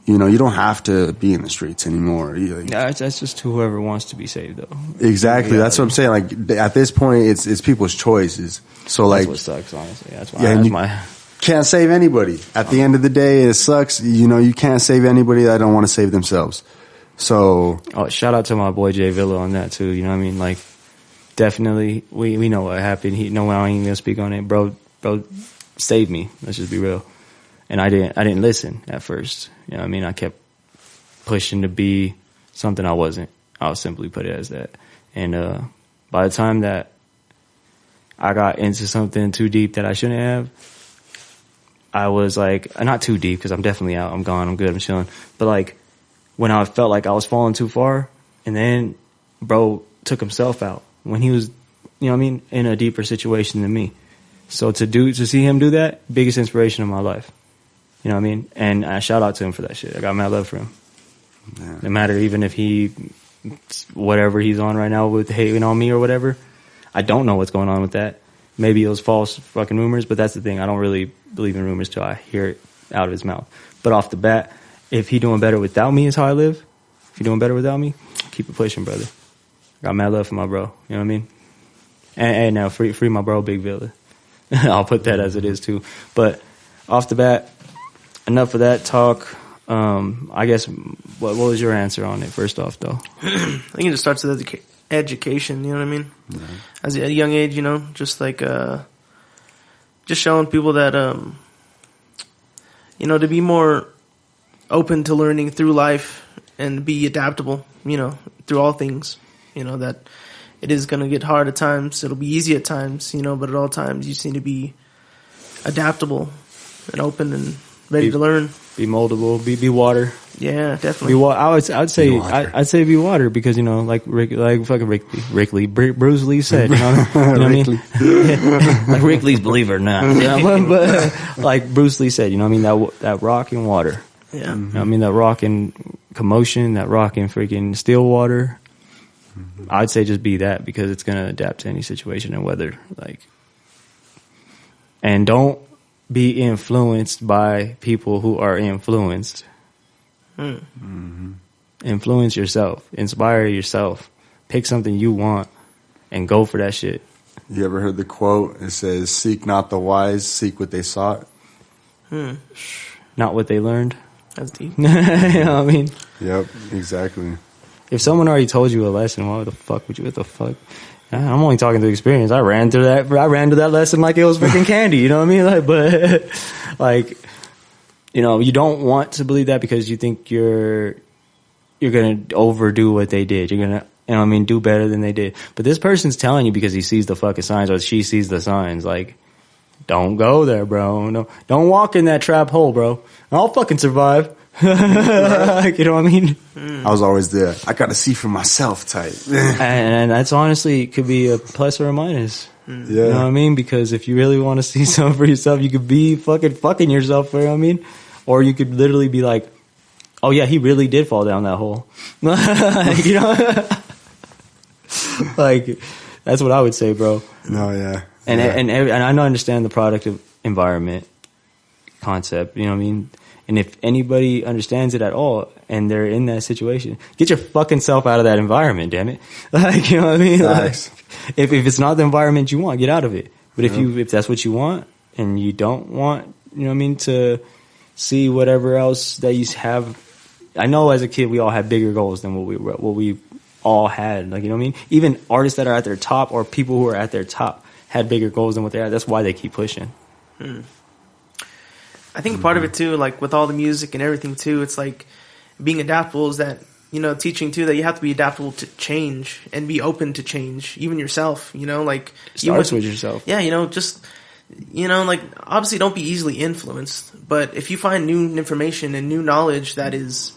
You know, you don't have to be in the streets anymore. Yeah, that's just whoever wants to be saved, though. Exactly. Yeah, that's what I'm saying. Like at this point, it's people's choices. So like, that's what sucks, honestly. That's why. Can't save anybody. At the end of the day, it sucks. You know, you can't save anybody that don't want to save themselves. So, shout out to my boy Jay Villa on that too. You know what I mean? Like, definitely, we know what happened. I ain't even gonna speak on it, bro. Bro, saved me. Let's just be real. And I didn't listen at first. You know what I mean? I kept pushing to be something I wasn't. I'll simply put it as that. And by the time that I got into something too deep that I shouldn't have, I was like, not too deep, because I'm definitely out. I'm gone. I'm good. I'm chilling. But like, when I felt like I was falling too far, and then bro took himself out when he was, you know what I mean, in a deeper situation than me. So to see him do that, biggest inspiration of my life. You know what I mean? And I shout out to him for that shit. I got mad love for him. Yeah. No matter even if whatever he's on right now with hating on me or whatever, I don't know what's going on with that. Maybe it was false fucking rumors, but that's the thing. I don't really believe in rumors till I hear it out of his mouth. But off the bat, if he doing better without me is how I live. If he doing better without me, keep it pushing, brother. Got mad love for my bro. You know what I mean? And now free my bro, Big Villa. I'll put that as it is too. But off the bat, enough of that talk. I guess what was your answer on it? First off, though, I think it just starts with education. You know what I mean? Mm-hmm. At a young age, you know, just like just showing people that you know, to be more open to learning through life and be adaptable. You know, through all things. You know that it is going to get hard at times. It'll be easy at times. You know, but at all times you just need to be adaptable and open and ready to learn. Be moldable. Be water. Yeah, definitely. I'd say be water, because, you know, like Rick Lee, Bruce Lee said, you know what I mean? Like Rick Lee's Believe It or Not. You know, but like Bruce Lee said, you know what I mean? That rock and water. Yeah. You know what I mean? That rock and commotion, that rock and freaking still water. Mm-hmm. I'd say just be that, because it's going to adapt to any situation and weather. Like, and don't be influenced by people who are influenced. Mm-hmm. Influence yourself. Inspire yourself. Pick something you want and go for that shit. You ever heard the quote? It says, "Seek not the wise, seek what they sought." Not what they learned. That's deep. You know what I mean? Yep, exactly. If someone already told you a lesson, why the fuck would you? What the fuck? I'm only talking through experience. I ran to that lesson like it was freaking candy. You know what I mean? Like, but like, you know, you don't want to believe that because you think you're gonna overdo what they did. You're gonna, you know what I mean, do better than they did. But this person's telling you because he sees the fucking signs, or she sees the signs. Like, don't go there, bro. No, don't walk in that trap hole, bro. I'll fucking survive. Like, you know what I mean? I was always there. I got to see for myself type. And that's honestly could be a plus or a minus. Yeah. You know what I mean? Because if you really want to see something for yourself, you could be fucking yourself, you know what I mean? Or you could literally be like, oh yeah, he really did fall down that hole. Like, you know? Like, that's what I would say, bro. No, yeah. And I understand the product of environment concept, you know what I mean? And if anybody understands it at all and they're in that situation, get your fucking self out of that environment, damn it. Like, you know what I mean? Nice. Like, if it's not the environment you want, get out of it. But if that's what you want and you don't want, you know what I mean, to see whatever else that you have. I know as a kid we all had bigger goals than what we all had. Like, you know what I mean? Even artists that are at their top or people who are at their top had bigger goals than what they had. That's why they keep pushing. I think part of it too, like with all the music and everything too, it's like being adaptable is that, you know, teaching too that you have to be adaptable to change and be open to change, even yourself, you know, like Starts with yourself. Yeah, you know, just, you know, like obviously don't be easily influenced, but if you find new information and new knowledge that is,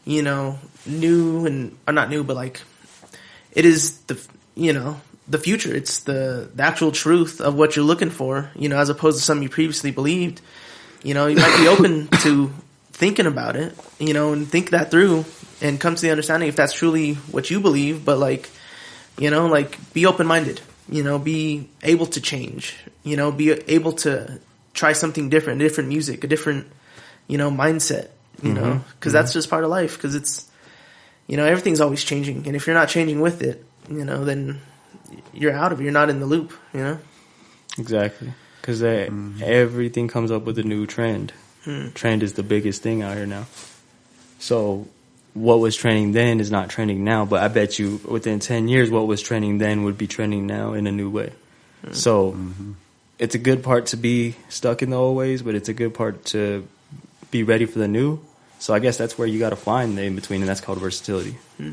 you know, new and or not new, but like it is the, you know, the future. It's the actual truth of what you're looking for, you know, as opposed to something you previously believed. You know, you might be open to thinking about it, you know, and think that through and come to the understanding if that's truly what you believe. But like, you know, like be open-minded, you know, be able to change, you know, be able to try something different, different music, a different, you know, mindset, you know, because that's just part of life. Because it's, you know, everything's always changing. And if you're not changing with it, you know, then you're out of it. You're not in the loop, you know? Exactly. Because everything comes up with a new trend. Trend is the biggest thing out here now. So what was trending then is not trending now. But I bet you within 10 years, what was trending then would be trending now in a new way. So it's a good part to be stuck in the old ways, but it's a good part to be ready for the new. So I guess that's where you got to find the in-between, and that's called versatility. You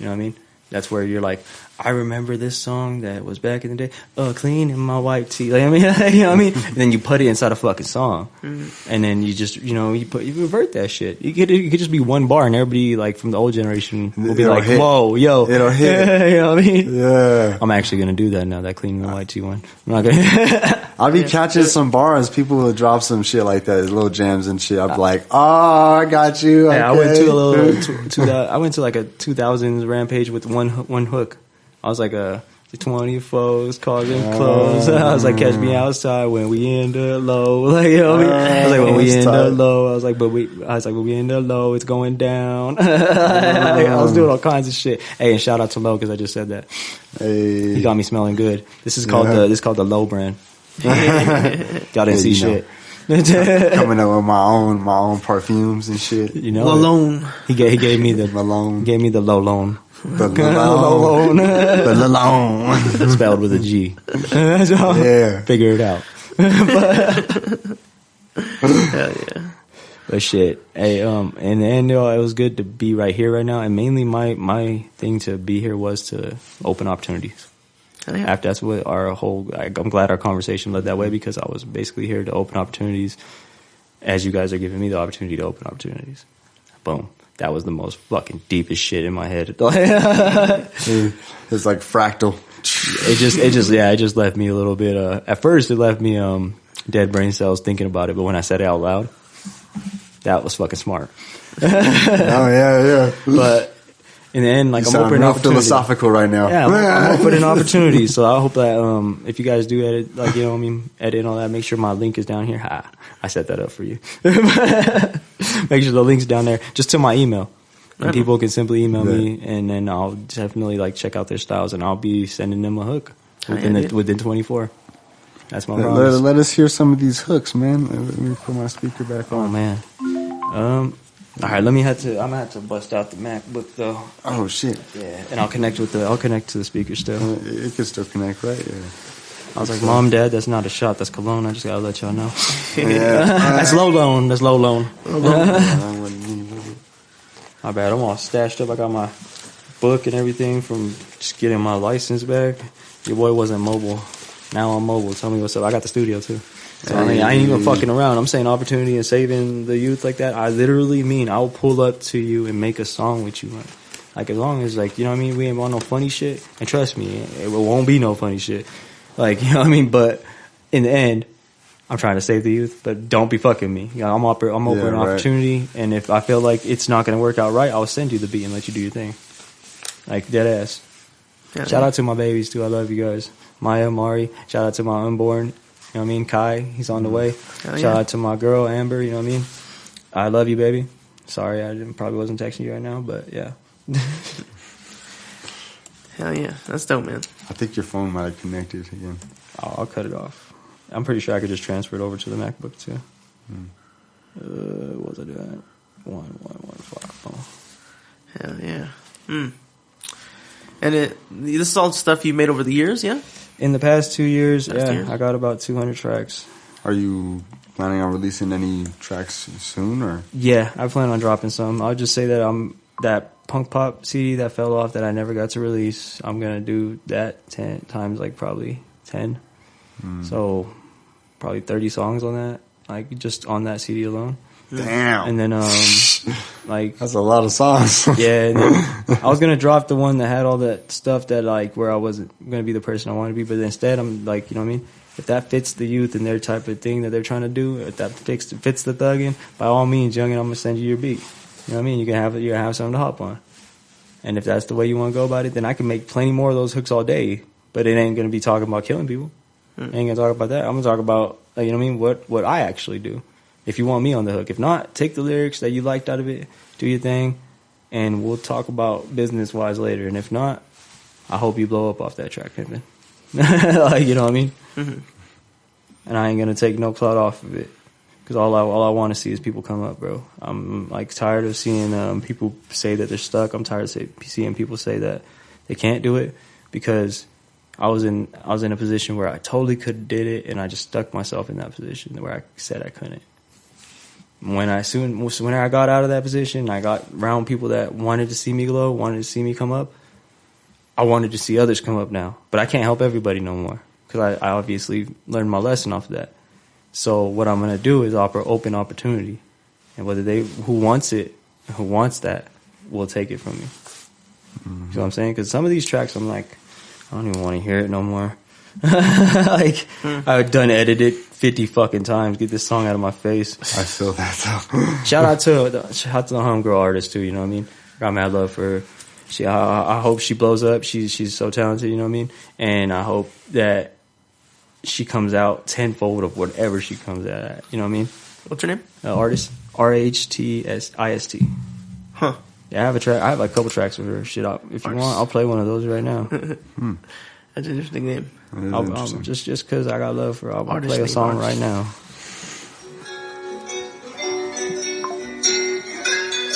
know what I mean? That's where you're like, I remember this song that was back in the day, clean in my white tee. Like, I mean, you know what I mean? And then you put it inside a fucking song. And then you just, you know, you revert that shit. It could just be one bar and everybody, like, from the old generation will be like, whoa, yo. It'll hit. You know what I mean? Yeah. I'm actually going to do that now, that clean in the white tee one. I'm not going to. I'll be catching some bars. People will drop some shit like that, little jams and shit. I'll be like, oh, I got you. Okay. Yeah, I went to a little, I went to like a 2000s rampage with one hook. I was like the 24s, cars and clothes. I was like, catch me outside when we in the low. Like, you know what I mean? I was like, when we in the low. I was like, but we in the low, it's going down. I was doing all kinds of shit. Hey, and shout out to Low because I just said that. Hey. He got me smelling good. This is called the Low brand. Y'all didn't see shit. Coming up with my own perfumes and shit. You know, Malone. He gave me the Malone. He gave me the Low Loan. The Lalone. The Lalone. Spelled with a G. So, Yeah. figure it out. Hell yeah. But shit. Hey, in the end though, it was good to be right here right now. And mainly my thing to be here was to open opportunities. Hell yeah. After that's what I'm glad our conversation led that way because I was basically here to open opportunities as you guys are giving me the opportunity to open opportunities. Boom. That was the most fucking deepest shit in my head. It's like fractal. It just left me a little bit, at first it left me, dead brain cells thinking about it, but when I said it out loud, that was fucking smart. Oh yeah. But in the end, like, You I'm sound opening real opportunities. philosophical right now. Yeah, I'm opening opportunities. So I hope that if you guys do edit, like, you know what I mean, edit and all that, make sure my link is down here. I set that up for you. Make sure the link's down there, just to my email. And people can simply email me, and then I'll definitely like check out their styles, and I'll be sending them a hook within 24. That's my promise. Let us hear some of these hooks, man. Let me put my speaker back on. Oh man. All right, I'm gonna have to bust out the MacBook though. Oh shit. Yeah, and I'll connect to the speaker still. It can still connect, right? Yeah. I was like, Mom, Dad, that's not a shot, that's cologne. I just gotta let y'all know. Yeah. That's low loan. My bad. I'm all stashed up. I got my book and everything from just getting my license back. Your boy wasn't mobile. Now I'm mobile. Tell me what's up. I got the studio too. So I mean, I ain't even fucking around. I'm saying opportunity and saving the youth like that. I literally mean I'll pull up to you and make a song with you. Like as long as, like, you know what I mean, we ain't want no funny shit. And trust me, it won't be no funny shit. Like, you know what I mean? But in the end, I'm trying to save the youth, but don't be fucking me. You know, I'm open an opportunity, and if I feel like it's not going to work out right, I'll send you the beat and let you do your thing. Like, dead ass. Yeah, shout out to my babies, too. I love you guys. Maya, Mari. Shout out to my unborn. You know what I mean? Kai, he's on the way. Shout out to my girl, Amber. You know what I mean? I love you, baby. Sorry, probably wasn't texting you right now, but yeah. Hell yeah, that's dope, man. I think your phone might have connected again. I'll cut it off. I'm pretty sure I could just transfer it over to the MacBook too. What was I doing? 1115. Oh. Hell yeah. And this is all stuff you made over the years, yeah? In the past 2 years, Past 2 years? I got about 200 tracks. Are you planning on releasing any tracks soon, or? Yeah, I plan on dropping some. I'll just say that that punk pop CD that fell off that I never got to release, I'm gonna do that 10 times, like probably 10. So probably 30 songs on that, like just on that CD alone. Damn. And then like that's a lot of songs. yeah, and then I was gonna drop the one that had all that stuff that like where I wasn't gonna be the person I wanted to be, but instead I'm like, you know what I mean? If that fits the youth and their type of thing that they're trying to do, if that fits the thugging, by all means, youngin', I'm gonna send you your beat. You know what I mean? You can have something to hop on. And if that's the way you want to go about it, then I can make plenty more of those hooks all day. But it ain't gonna be talking about killing people. I ain't gonna talk about that. I'm gonna talk about, you know what I mean? What I actually do. If you want me on the hook, if not, take the lyrics that you liked out of it, do your thing, and we'll talk about business wise later. And if not, I hope you blow up off that track, Pimpin'. Like, you know what I mean? And I ain't gonna take no clout off of it, because all I want to see is people come up, bro. I'm like tired of seeing people say that they're stuck. I'm tired of seeing people say that they can't do it, because I was in a position where I totally could have did it, and I just stuck myself in that position where I said I couldn't. When I got out of that position, I got around people that wanted to see me glow, wanted to see me come up. I wanted to see others come up now, but I can't help everybody no more, because I obviously learned my lesson off of that. So what I'm gonna do is offer open opportunity, and who wants that, will take it from me. You know what I'm saying? Because some of these tracks, I'm like, I don't even want to hear it no more. Like, I've done edited 50 fucking times. Get this song out of my face. I feel that though. Shout out to the homegirl artist too. You know what I mean? Got mad love for her. I hope she blows up. She's so talented. You know what I mean? And I hope that she comes out tenfold of whatever she comes out at. You know what I mean? What's her name? Artist RHTSIST. Huh. Yeah, I have a track. I have like a couple tracks with her. Shit, if you want, I'll play one of those right now. That's an interesting name. Just because I got love for her, I'll play a song right now.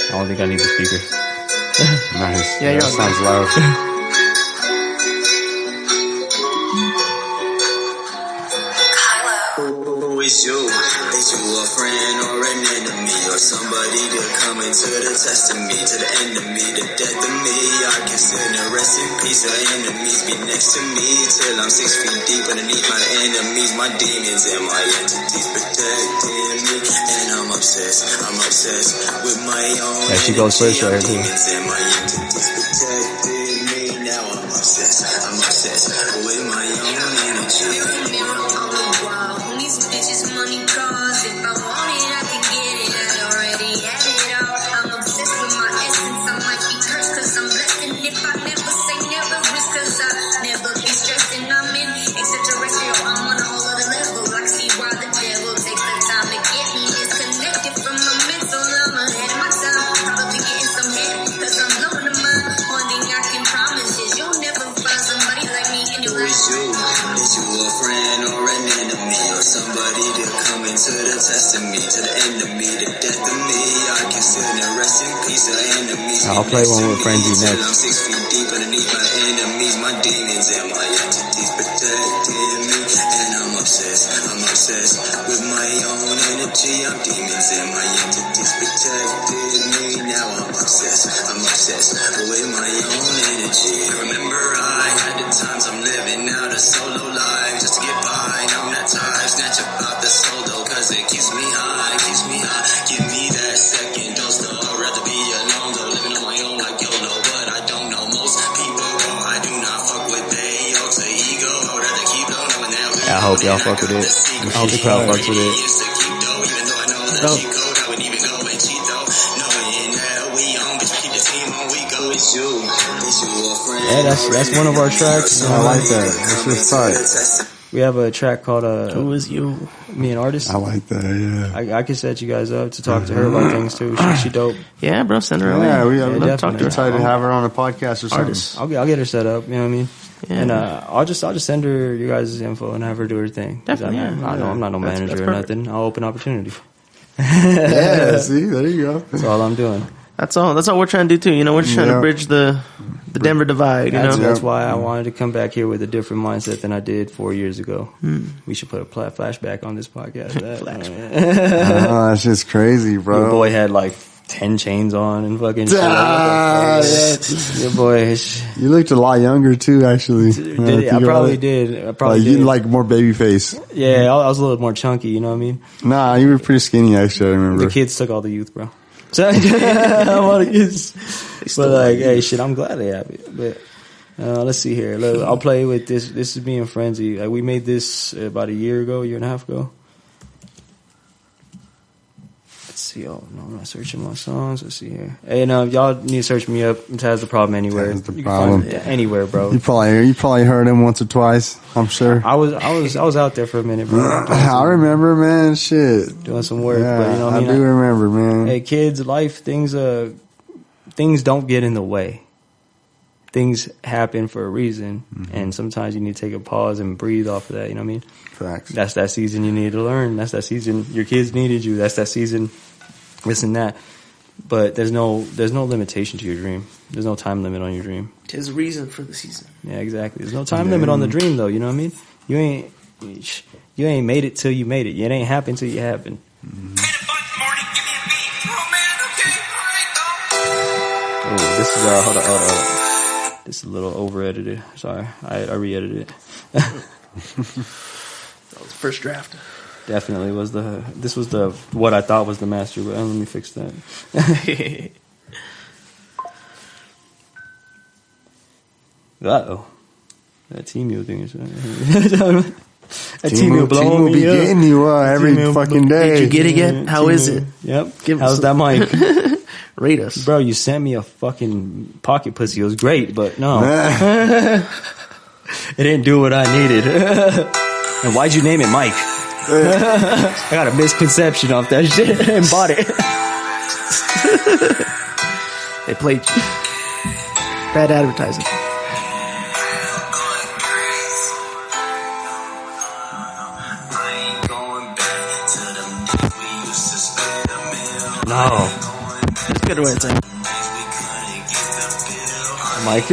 I don't think I need the speaker. Nice. Yeah, that sounds loud. Who is you? Is you a friend or an enemy, or somebody to come into the test of me, to the end of me, the death of me? I can sit and rest in peace. The enemies be next to me till I'm 6 feet deep underneath my enemies, my demons and my entities protecting me. And I'm obsessed with my own. Yeah, she goes first right here too. Demons and my entities protected me. Now I'm obsessed with my own energy. Money cause if I want it, I can get it. I already have it all. I'm obsessed with my essence. I might be cursed cause I'm blessed. And if I never say never, it's cause I never be stressed. And I'm in extraterrestrial. I'm on a whole other level. I see why the devil takes the time to get me disconnected from my mental. I'm ahead of my time. Probably getting some head cause I'm blowing the mind. One thing I can promise is you'll never find somebody like me in your life. Is you a friend or an enemy, or somebody to come into the test of me, to the end of me, the death of me? I can sit and rest in peace. The enemies. I'll play one with Frenzy next. I'm 6 feet deep underneath my enemies, my demons and my entities protecting me. And I'm obsessed with my own energy. I'm demons and my entities protected me. Now I'm obsessed with my own energy. Remember I had the times I'm living out a solo life just to get by. I'm that type, snatch about the soul though, cause it keeps me high. Give me that second dose though. I'd rather be alone though, living on my own like YOLO. But I don't know most people though. I do not fuck with they alter ego. I'd rather keep low knowing that we I hope y'all fuck with it. I hope the crowd fucks with it. even though I know that Dope. she cold, I wouldn't even go and cheat though. Knowing that we on, bitch, we keep the team on, we go. It's you a friend. Yeah, that's one of our tracks. I like that. That's just tight. We have a track called Who is you? Me and Artist. I like that. Yeah. I can set you guys up to talk to her about things too. She dope. Yeah, bro, send her Yeah, away. we I'd love to talk to her. decided to have her on a podcast or something. Artists. I'll get her set up. You know what I mean? Yeah. And I'll just send her you guys' info and have her do her thing. 'Cause Definitely, I'm not no That's manager or perfect. nothing. I'll open opportunity. Yeah, see, there you go. That's all I'm doing. That's all we're trying to do too. You know, we're just trying to Yeah. bridge the Denver divide. You know, That's why I wanted to come back here with a different mindset than I did 4 years ago. We should put a flashback on this podcast. Oh, that's just crazy, bro. Your boy had like 10 chains on and fucking shit. Ah, Your boy. You looked a lot younger too, actually. I probably did. I probably Like, did. you like more baby face. Yeah, I was a little more chunky, you know what I mean? Nah, you were pretty skinny, actually, I remember. The kids took all the youth, bro. So, but like, hey, shit, I'm glad they have it. But let's see here. Look, I'll play with this. This is me and Frenzy. Like, we made this about a year and a half ago. Let's see. Oh no, I'm not searching my songs. Let's see here. Hey, y'all need to search me up. It has the problem anywhere. Has the You can problem. find it anywhere, bro. You probably heard him once or twice, I'm sure. I was out there for a minute, bro. I remember, man, shit. Doing some work, Yeah, but you know what I mean. do remember, man. Hey, kids, life, things don't get in the way. Things happen for a reason, and sometimes you need to take a pause and breathe off of that. You know what I mean? Facts. That's that season you need to learn. That's that season your kids needed you. That's that season, this and that. But there's no limitation to your dream. There's no time limit on your dream. there's a reason for the season. Yeah, exactly. There's no time limit on the dream, though. You know what I mean? You ain't made it till you made it. It ain't happened till you happened. Oh, this is hold on. This is a little over edited. Sorry, I re-edited it. That was the first draft. Definitely was this was the what I thought was the master, but let me fix that. Uh-oh. That T-Meal thing is that T-Meal blowing will be me up. getting you every T-Meal fucking day. Did you get it yet? How is it? Yep. Give us How's that mic? Rate us. Bro, you sent me a fucking pocket pussy. It was great, but no. It didn't do what I needed. And why'd you name it Mike? I got a misconception off that shit and bought it. They played you. Bad advertising. No. It's good way to say. Mike.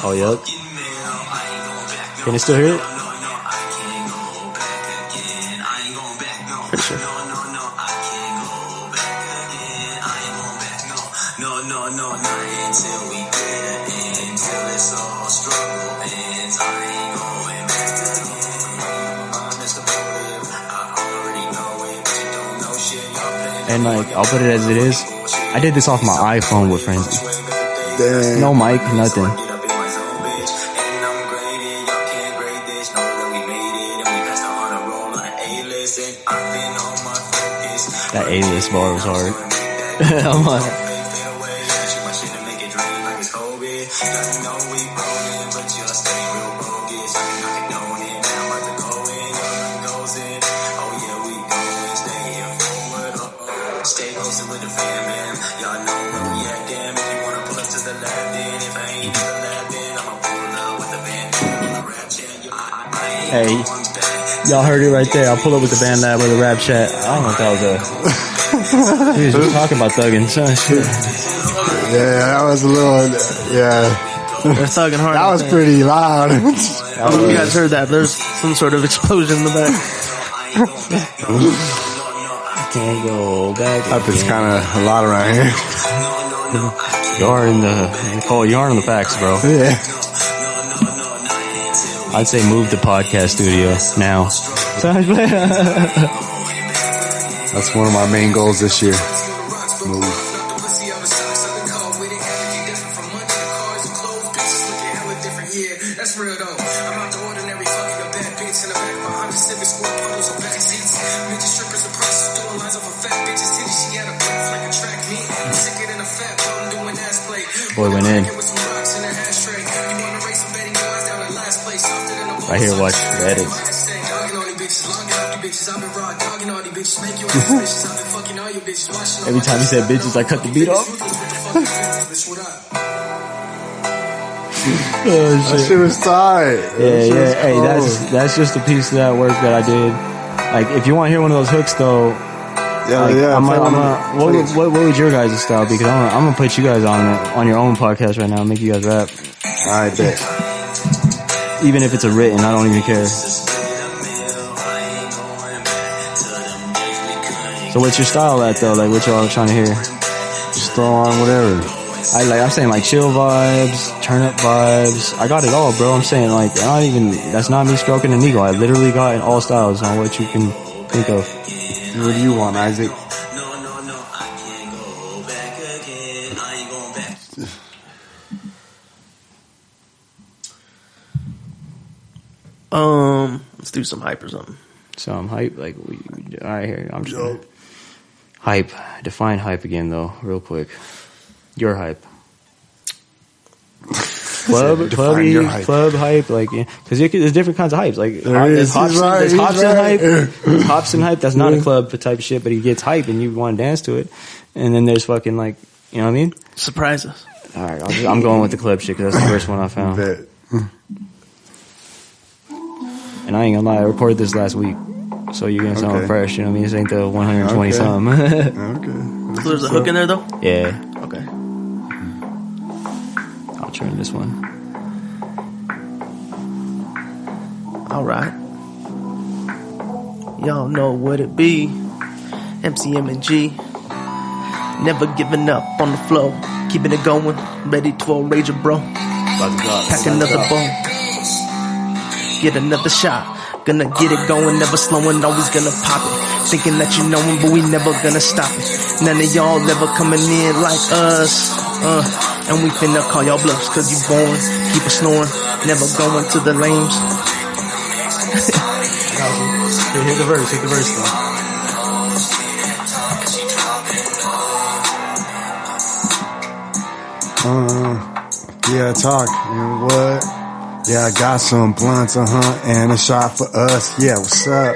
Oh, yep. Can you still hear it? Pretty sure. And like, I'll put it as it is. I did this off my iPhone with Frenzy. Damn. No mic, nothing. That A-list bar was hard. I'm like, hey, y'all heard it right there. I'll pull up with the band lab or the rap chat. I don't know if that was we was just talking about thugging. So, shit. Yeah, that was a little, yeah. They're thugging hard. That was pretty loud. You guys heard that? There's some sort of explosion in the back. Can't go back. That's kind of a lot around here. You're in the facts, bro. Yeah. I'd say move the podcast studio now. That's one of my main goals this year. Move. Boy went in. Right here, watch the edits. Every time he said bitches, I cut the beat off. That shit was tight. Yeah. Hey, that's just a piece of that work that I did. Like, if you want to hear one of those hooks, though, what was your guys' style? Because I'm gonna put you guys on your own podcast right now and make you guys rap. I bet. Even if it's a written, I don't even care. So what's your style at though? Like, what y'all trying to hear? Just throw on whatever. I'm saying like chill vibes, turn up vibes. I got it all, bro. I'm saying like, that's not me stroking an ego. I literally got all styles on what you can think of. What do you want, Isaac? Let's do some hype or something. Some hype, like all right here. I'm just gonna, hype. Define hype again, though, real quick. Your hype. Club hype, like, because there's different kinds of hypes. Like, there's Hobson hype. There's Hobson hype. That's not a club type shit, but he gets hype and you want to dance to it. And then there's fucking like, you know what I mean? Surprise us. All right, I'm going with the club shit because that's the first one I found. And I ain't gonna lie, I recorded this last week, so you're gonna sound fresh. You know what I mean? This ain't the 120 something. Okay. So there's a hook in there though. Yeah. Okay. I'll turn this one. All right. Y'all know what it be. MCMNG. Never giving up on the flow. Keeping it going. Ready to rage it, bro. Pack another bone. Get another shot. Gonna get it going. Never slowing. Always gonna pop it. Thinking that you know him, but we never gonna stop it. None of y'all never coming in like us. And we finna call y'all bluffs, cause you born. Keep it snoring. Never going to the lanes. Hit the verse though. Yeah, talk. And what? Yeah, I got some blunts, and a shot for us. Yeah, what's up?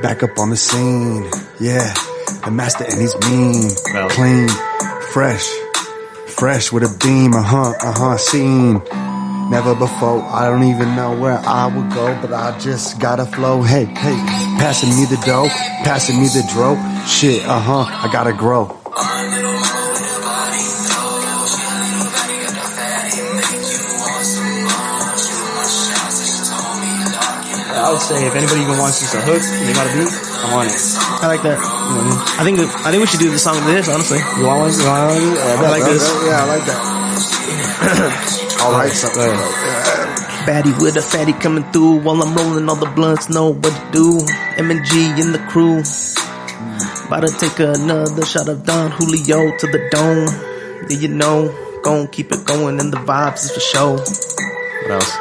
Back up on the scene. Yeah, the master and he's mean, clean, fresh with a beam. Seen. Never before, I don't even know where I would go, but I just gotta flow. Hey, passing me the dough, passing me the dro. Shit, I gotta grow. I would say if anybody even wants just a hook and they got a beat, I'm on it. I like that. I think we should do the song with this, honestly. You want one? I like this. Yeah, I like that. All right, something. Baddie with a fatty coming through while I'm rolling all the blunts. Know what to do. MNG in the crew. About to take another shot of Don Julio to the dome. Yeah, you know, gon' keep it going and the vibes is for show. What else?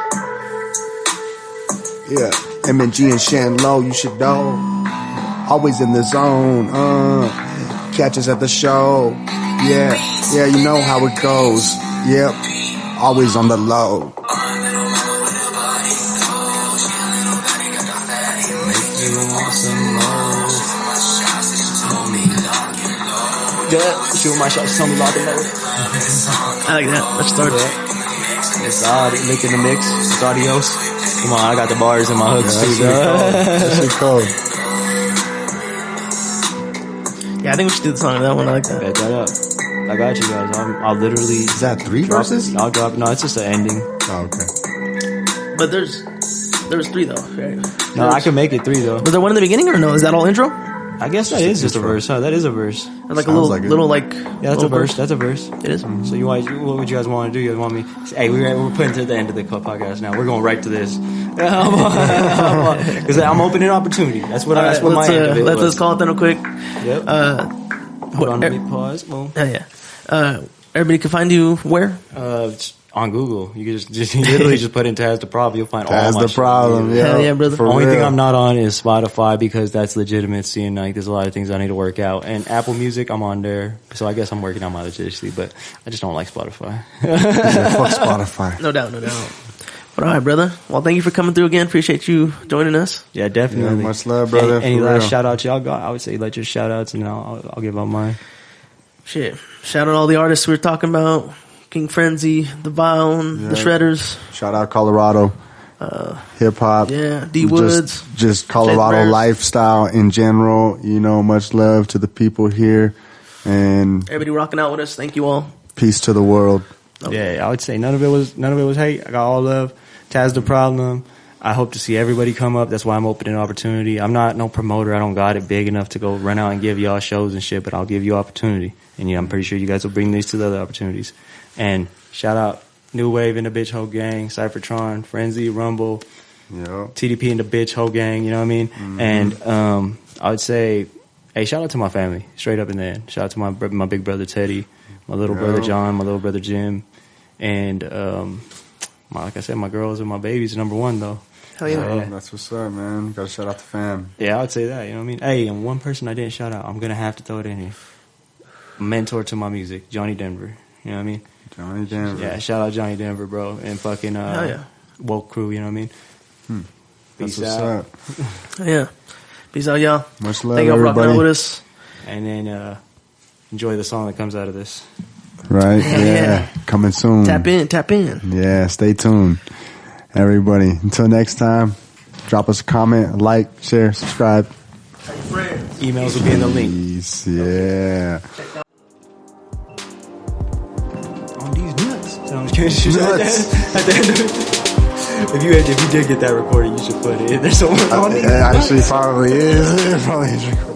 Yeah, MNG and Shen low, you should know. Always in the zone. Catch us at the show. Yeah, you know how it goes. Yep, always on the low. Shoot my shots, tell me lock and load. I like that. Let's start. It's odd, lick in the mix. It's adios. Come on, I got the bars in my hooks too, bro. That shit cold. Yeah, I think we should do the song of that one. I like that. Bet that up. I got you guys. I'll literally. Is that 3 verses? I'll drop. No, it's just an ending. Oh, okay. But there's 3 though. Right? No, I can make it 3 though. Was there one in the beginning or no? Is that all intro? I guess that is just a verse. Huh? That is a verse. Like a little yeah, that's a verse. That's a verse. It is. So what would you guys want to do? You guys want me? Hey, we're putting to the end of the podcast now. We're going right to this because I'm opening opportunity. That's what my end of it was. Let's call it then real quick. Yep. Hold on, let me pause. Boom. Yeah. Everybody can find you where? On Google, you can just literally just put in Taz the Problem. You'll find all That's my the shit. problem. Yeah, Hell yeah, brother. For The only real. thing I'm not on is Spotify because that's legitimacy and like there's a lot of things I need to work out. And Apple Music, I'm on there, so I guess I'm working on my legitimacy. But I just don't like Spotify. Yeah, fuck Spotify. No doubt, no doubt. But all right, brother. Well, thank you for coming through again. Appreciate you joining us. Yeah, definitely. Yeah, much love, brother, Any for last real. shout outs y'all got? I would say let your shout outs and I'll give out mine. Shit. Shout out all the artists we were talking about. King Frenzy, The Violin, The Yeah. Shredders. Shout out Colorado. Hip hop. Yeah, D Woods. Just Colorado Bears. lifestyle in general. You know, much love to the people here. And Everybody rocking out with us. Thank you all. peace to the world. Yeah, I would say none of it was hate. I got all love. Taz the Problem. I hope to see everybody come up. That's why I'm opening an opportunity. I'm not no promoter. I don't got it big enough to go run out and give y'all shows and shit, but I'll give you opportunity. And yeah, I'm pretty sure you guys will bring these to the other opportunities. And shout out New Wave and the Bitch Ho Gang, Cyphertron, Frenzy, Rumble, Yep. TDP and the Bitch Ho Gang, you know what I mean? Mm-hmm. And I would say, hey, shout out to my family, straight up and then. Shout out to my big brother Teddy, my little brother John, my little brother Jim, and like I said, my girls and my babies are number one though. Hell yeah. Yeah, that's what's up, man. Gotta shout out the fam. Yeah, I would say that, you know what I mean? Hey, and one person I didn't shout out, I'm gonna have to throw it in here. Mentor to my music, Johnny Denver. You know what I mean? Johnny Denver. Yeah, shout out Johnny Denver, bro, and fucking Hell yeah. Woke Crew. You know what I mean? That's Peace what's out. up. Yeah. Peace out, y'all. Much love, Thank y'all for rocking out everybody. with us. And then enjoy the song that comes out of this. Right? Yeah, Yeah. yeah. Coming soon. Tap in. Yeah, stay tuned. Everybody. Until next time, drop us a comment, like, share, subscribe. Emails will be in the link. Peace. Yeah. On these nuts. Sounds good. Nuts. At the end of it. If you did get that recorded, you should put it in there somewhere on these It actually nuts. probably is. It probably is recorded.